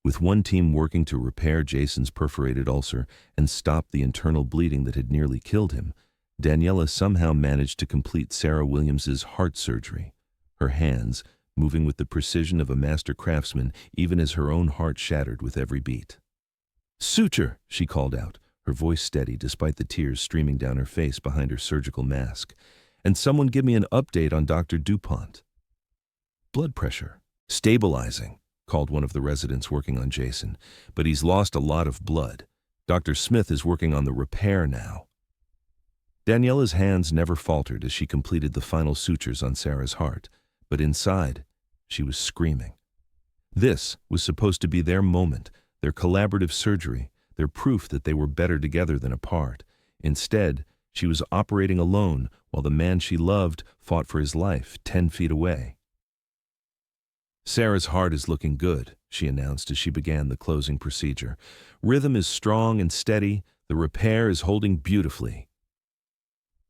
With one team working to repair Jason's perforated ulcer and stop the internal bleeding that had nearly killed him, Daniela somehow managed to complete Sarah Williams's heart surgery, her hands moving with the precision of a master craftsman even as her own heart shattered with every beat. "Suture!" she called out, her voice steady despite the tears streaming down her face behind her surgical mask. "And someone give me an update on Dr. DuPont." "Blood pressure. Stabilizing," called one of the residents working on Jason, "but he's lost a lot of blood. Dr. Smith is working on the repair now." Daniela's hands never faltered as she completed the final sutures on Sarah's heart, but inside, she was screaming. This was supposed to be their moment, their collaborative surgery, their proof that they were better together than apart. Instead, she was operating alone while the man she loved fought for his life 10 feet away. "Sarah's heart is looking good," she announced as she began the closing procedure. "Rhythm is strong and steady. The repair is holding beautifully."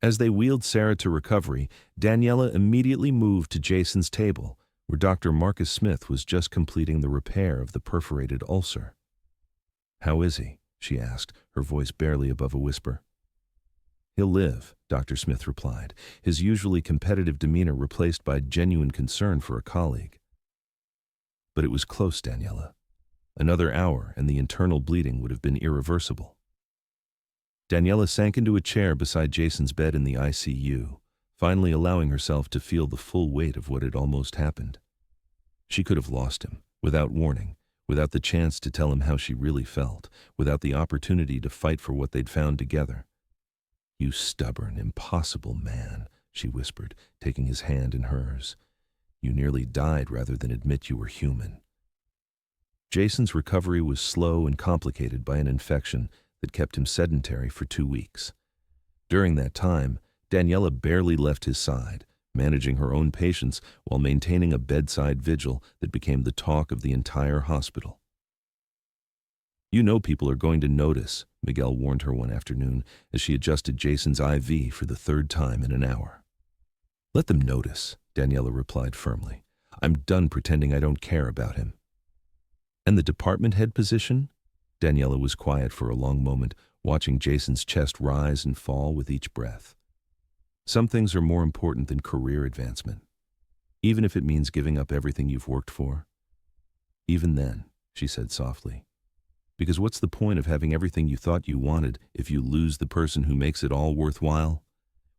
As they wheeled Sarah to recovery, Daniela immediately moved to Jason's table, where Dr. Marcus Smith was just completing the repair of the perforated ulcer. "How is he?" she asked, her voice barely above a whisper. "He'll live," Dr. Smith replied, his usually competitive demeanor replaced by genuine concern for a colleague. But it was close, Daniela. Another hour and the internal bleeding would have been irreversible. Daniela sank into a chair beside Jason's bed in the ICU, finally allowing herself to feel the full weight of what had almost happened. She could have lost him, without warning, without the chance to tell him how she really felt, without the opportunity to fight for what they'd found together. "You stubborn, impossible man," she whispered, taking his hand in hers. "You nearly died rather than admit you were human." Jason's recovery was slow and complicated by an infection that kept him sedentary for 2 weeks. During that time, Daniela barely left his side, managing her own patients while maintaining a bedside vigil that became the talk of the entire hospital. "You know people are going to notice," Miguel warned her one afternoon as she adjusted Jason's IV for the 3rd time in an hour. "Let them notice," Daniela replied firmly. "I'm done pretending I don't care about him." "And the department head position?" Daniela was quiet for a long moment, watching Jason's chest rise and fall with each breath. "Some things are more important than career advancement, even if it means giving up everything you've worked for." "Even then," she said softly, "because what's the point of having everything you thought you wanted if you lose the person who makes it all worthwhile?"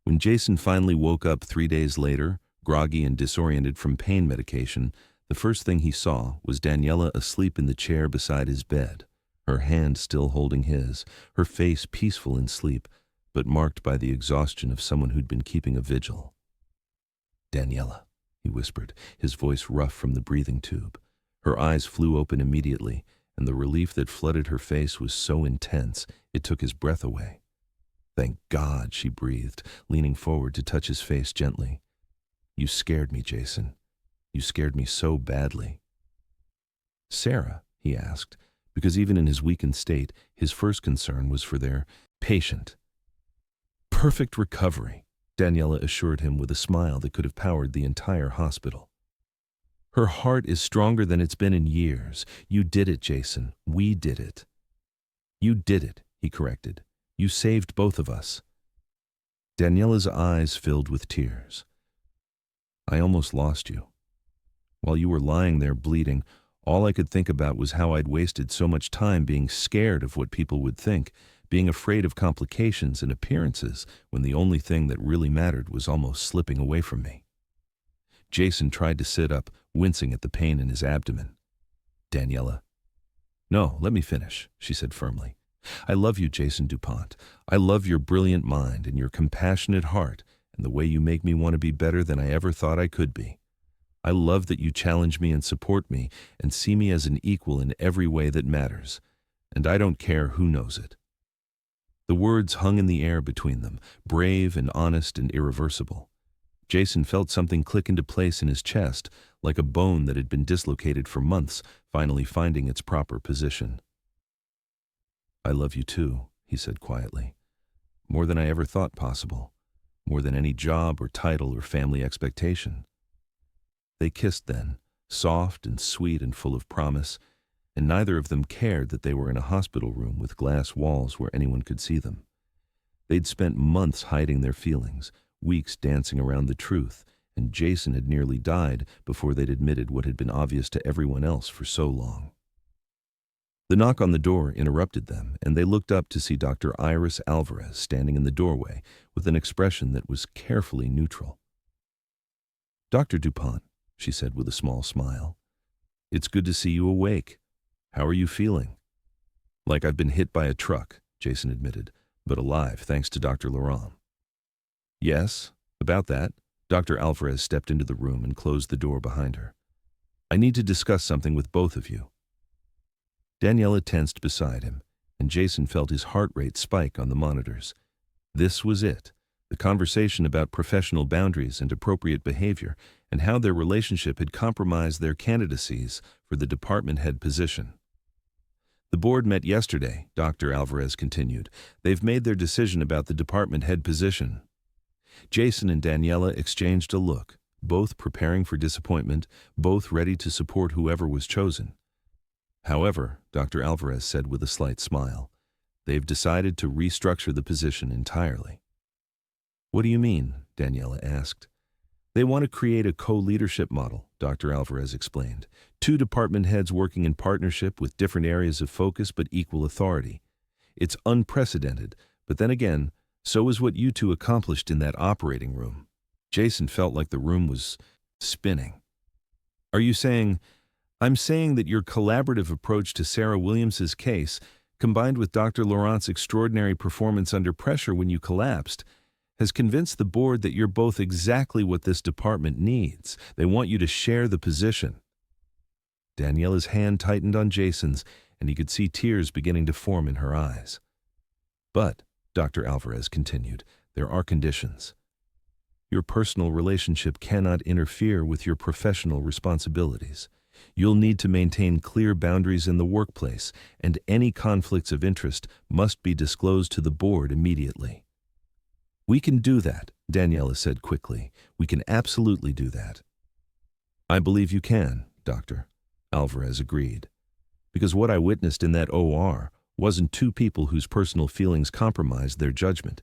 When Jason finally woke up 3 days later, groggy and disoriented from pain medication, the first thing he saw was Daniela asleep in the chair beside his bed, her hand still holding his, her face peaceful in sleep, but marked by the exhaustion of someone who'd been keeping a vigil. "Daniela," he whispered, his voice rough from the breathing tube. Her eyes flew open immediately, and the relief that flooded her face was so intense it took his breath away. "Thank God," she breathed, leaning forward to touch his face gently. "You scared me, Jason. You scared me so badly." "Sarah?" he asked, because even in his weakened state, his first concern was for their patient. Perfect recovery, Daniela assured him with a smile that could have powered the entire hospital. Her heart is stronger than it's been in years. You did it, Jason. We did it. You did it, he corrected. You saved both of us. Daniela's eyes filled with tears. I almost lost you. While you were lying there bleeding, all I could think about was how I'd wasted so much time being scared of what people would think, being afraid of complications and appearances, when the only thing that really mattered was almost slipping away from me. Jason tried to sit up, wincing at the pain in his abdomen. Daniela. No, let me finish, she said firmly. I love you, Jason DuPont. I love your brilliant mind and your compassionate heart and the way you make me want to be better than I ever thought I could be. I love that you challenge me and support me and see me as an equal in every way that matters. And I don't care who knows it. The words hung in the air between them, brave and honest and irreversible. Jason felt something click into place in his chest, like a bone that had been dislocated for months, finally finding its proper position. I love you too, he said quietly. More than I ever thought possible. More than any job or title or family expectation. They kissed then, soft and sweet and full of promise, and neither of them cared that they were in a hospital room with glass walls where anyone could see them. They'd spent months hiding their feelings, weeks dancing around the truth, and Jason had nearly died before they'd admitted what had been obvious to everyone else for so long. The knock on the door interrupted them, and they looked up to see Dr. Iris Alvarez standing in the doorway with an expression that was carefully neutral. Dr. DuPont, she said with a small smile, it's good to see you awake. How are you feeling? Like I've been hit by a truck, Jason admitted, but alive thanks to Dr. Laurent. Yes, about that. Dr. Alvarez stepped into the room and closed the door behind her. I need to discuss something with both of you. Daniela tensed beside him, and Jason felt his heart rate spike on the monitors. This was it, the conversation about professional boundaries and appropriate behavior, and how their relationship had compromised their candidacies for the department head position. The board met yesterday, Dr. Alvarez continued. They've made their decision about the department head position. Jason and Daniela exchanged a look, both preparing for disappointment, both ready to support whoever was chosen. However, Dr. Alvarez said with a slight smile, they've decided to restructure the position entirely. What do you mean? Daniela asked. They want to create a co-leadership model, Dr. Alvarez explained. 2 department heads working in partnership with different areas of focus but equal authority. It's unprecedented, but then again, so is what you 2 accomplished in that operating room. Jason felt like the room was spinning. Are you saying... I'm saying that your collaborative approach to Sarah Williams's case, combined with Dr. Laurent's extraordinary performance under pressure when you collapsed, has convinced the board that you're both exactly what this department needs. They want you to share the position. Daniela's hand tightened on Jason's, and he could see tears beginning to form in her eyes. But, Dr. Alvarez continued, there are conditions. Your personal relationship cannot interfere with your professional responsibilities. You'll need to maintain clear boundaries in the workplace, and any conflicts of interest must be disclosed to the board immediately. We can do that, Daniela said quickly. We can absolutely do that. I believe you can, Doctor, Alvarez agreed. Because what I witnessed in that OR wasn't 2 people whose personal feelings compromised their judgment.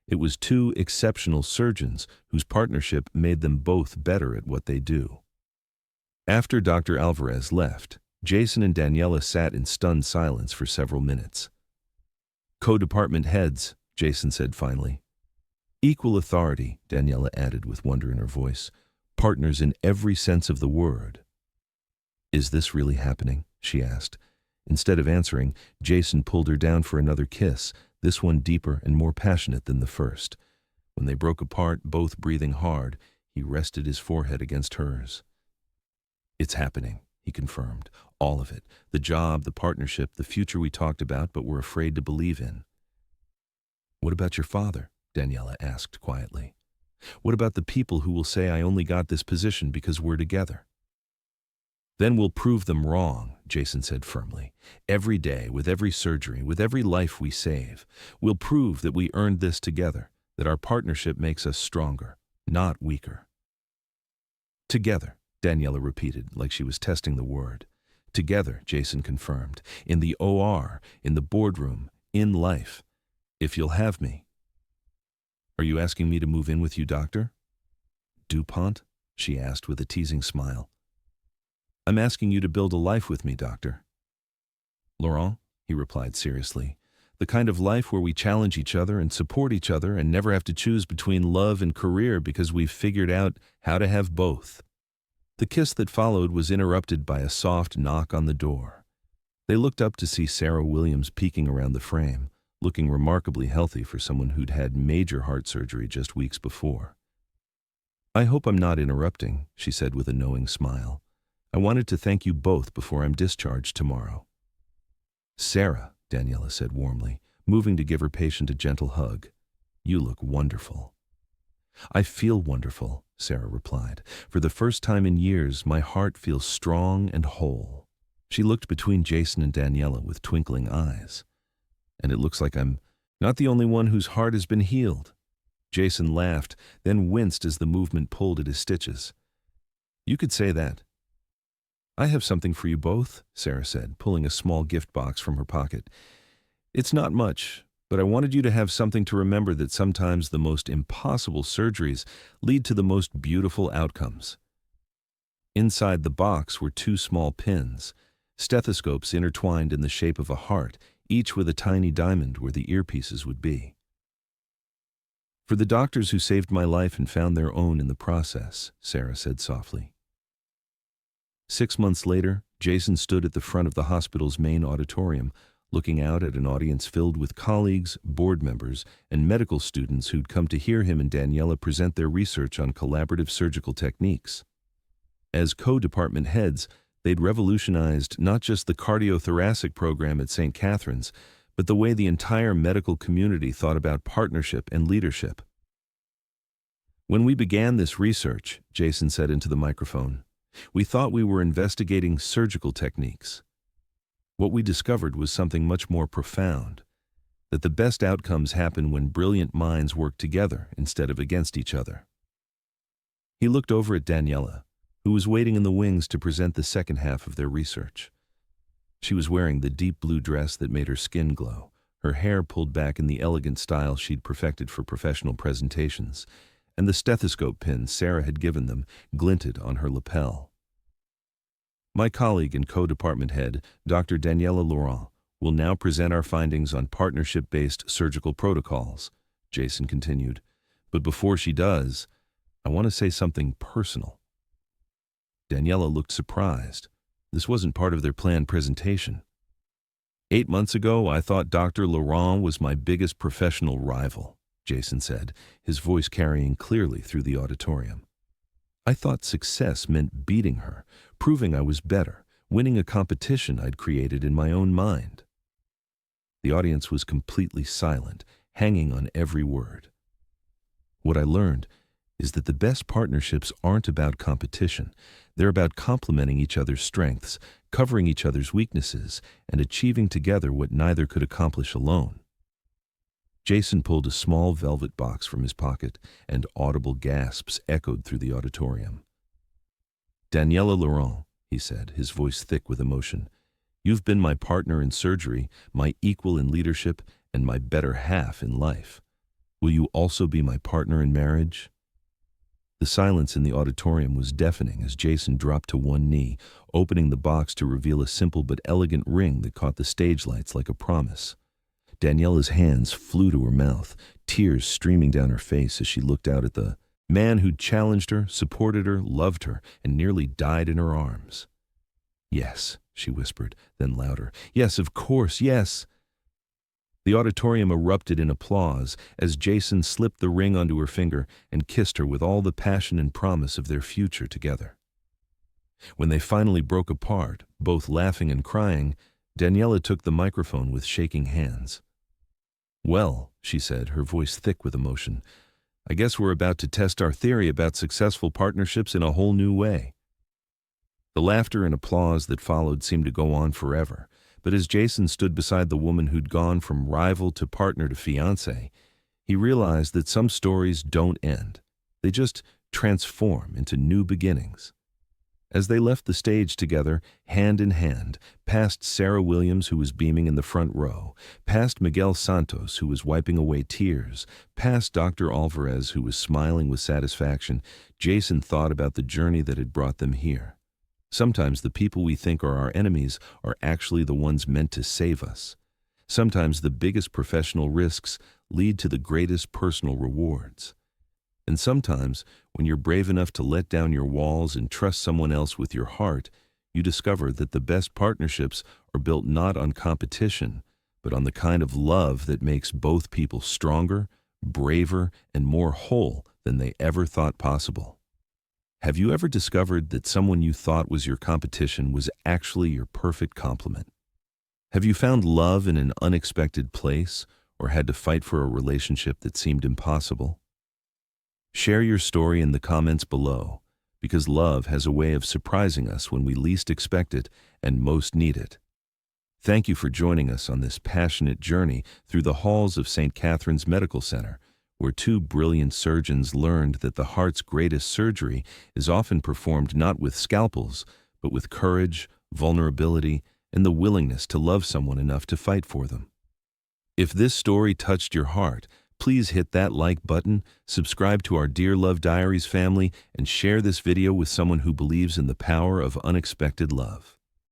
It was 2 exceptional surgeons whose partnership made them both better at what they do. After Dr. Alvarez left, Jason and Daniela sat in stunned silence for several minutes. Co-department heads, Jason said finally. Equal authority, Daniela added with wonder in her voice. Partners in every sense of the word. Is this really happening? She asked. Instead of answering, Jason pulled her down for another kiss, this one deeper and more passionate than the first. When they broke apart, both breathing hard, he rested his forehead against hers. It's happening, he confirmed. All of it. The job, the partnership, the future we talked about but were afraid to believe in. What about your father? Daniela asked quietly. What about the people who will say I only got this position because we're together? Then we'll prove them wrong, Jason said firmly. Every day, with every surgery, with every life we save, we'll prove that we earned this together, that our partnership makes us stronger, not weaker. Together, Daniela repeated, like she was testing the word. Together, Jason confirmed. In the OR, in the boardroom, in life. If you'll have me. Are you asking me to move in with you, doctor? DuPont? She asked with a teasing smile. I'm asking you to build a life with me, doctor. Laurent, he replied seriously, the kind of life where we challenge each other and support each other and never have to choose between love and career because we've figured out how to have both. The kiss that followed was interrupted by a soft knock on the door. They looked up to see Sarah Williams peeking around the frame, looking remarkably healthy for someone who'd had major heart surgery just weeks before. I hope I'm not interrupting, she said with a knowing smile. I wanted to thank you both before I'm discharged tomorrow. Sarah, Daniela said warmly, moving to give her patient a gentle hug. You look wonderful. I feel wonderful, Sarah replied. For the first time in years, my heart feels strong and whole. She looked between Jason and Daniela with twinkling eyes. And it looks like I'm not the only one whose heart has been healed. Jason laughed, then winced as the movement pulled at his stitches. You could say that. I have something for you both, Sarah said, pulling a small gift box from her pocket. It's not much, but I wanted you to have something to remember that sometimes the most impossible surgeries lead to the most beautiful outcomes. Inside the box were 2 small pins, stethoscopes intertwined in the shape of a heart, each with a tiny diamond where the earpieces would be. For the doctors who saved my life and found their own in the process, Sarah said softly. 6 months later, Jason stood at the front of the hospital's main auditorium, looking out at an audience filled with colleagues, board members, and medical students who'd come to hear him and Daniela present their research on collaborative surgical techniques. As co-department heads, they'd revolutionized not just the cardiothoracic program at St. Catherine's, but the way the entire medical community thought about partnership and leadership. When we began this research, Jason said into the microphone, we thought we were investigating surgical techniques. What we discovered was something much more profound, that the best outcomes happen when brilliant minds work together instead of against each other. He looked over at Daniela, who was waiting in the wings to present the second half of their research. She was wearing the deep blue dress that made her skin glow, her hair pulled back in the elegant style she'd perfected for professional presentations, and the stethoscope pin Sarah had given them glinted on her lapel. My colleague and co-department head, Dr. Daniela Laurent, will now present our findings on partnership-based surgical protocols, Jason continued. But before she does, I want to say something personal. Daniela looked surprised. This wasn't part of their planned presentation. 8 months ago, I thought Dr. Laurent was my biggest professional rival, Jason said, his voice carrying clearly through the auditorium. I thought success meant beating her, proving I was better, winning a competition I'd created in my own mind. The audience was completely silent, hanging on every word. What I learned is that the best partnerships aren't about competition. They're about complementing each other's strengths, covering each other's weaknesses, and achieving together what neither could accomplish alone. Jason pulled a small velvet box from his pocket, and audible gasps echoed through the auditorium. Daniela Laurent, he said, his voice thick with emotion, you've been my partner in surgery, my equal in leadership, and my better half in life. Will you also be my partner in marriage? The silence in the auditorium was deafening as Jason dropped to one knee, opening the box to reveal a simple but elegant ring that caught the stage lights like a promise. Daniela's hands flew to her mouth, tears streaming down her face as she looked out at the man who'd challenged her, supported her, loved her, and nearly died in her arms. Yes, she whispered, then louder. Yes, of course, yes. The auditorium erupted in applause as Jason slipped the ring onto her finger and kissed her with all the passion and promise of their future together. When they finally broke apart, both laughing and crying, Daniela took the microphone with shaking hands. Well, she said, her voice thick with emotion, I guess we're about to test our theory about successful partnerships in a whole new way. The laughter and applause that followed seemed to go on forever, but as Jason stood beside the woman who'd gone from rival to partner to fiancé, he realized that some stories don't end. They just transform into new beginnings. As they left the stage together, hand in hand, past Sarah Williams, who was beaming in the front row, past Miguel Santos, who was wiping away tears, past Dr. Alvarez, who was smiling with satisfaction, Jason thought about the journey that had brought them here. Sometimes the people we think are our enemies are actually the ones meant to save us. Sometimes the biggest professional risks lead to the greatest personal rewards. And sometimes, when you're brave enough to let down your walls and trust someone else with your heart, you discover that the best partnerships are built not on competition, but on the kind of love that makes both people stronger, braver, and more whole than they ever thought possible. Have you ever discovered that someone you thought was your competition was actually your perfect complement? Have you found love in an unexpected place or had to fight for a relationship that seemed impossible? Share your story in the comments below, because love has a way of surprising us when we least expect it and most need it. Thank you for joining us on this passionate journey through the halls of St. Catherine's Medical Center, where two brilliant surgeons learned that the heart's greatest surgery is often performed not with scalpels, but with courage, vulnerability, and the willingness to love someone enough to fight for them. If this story touched your heart, please hit that like button, subscribe to our Dear Love Diaries family, and share this video with someone who believes in the power of unexpected love.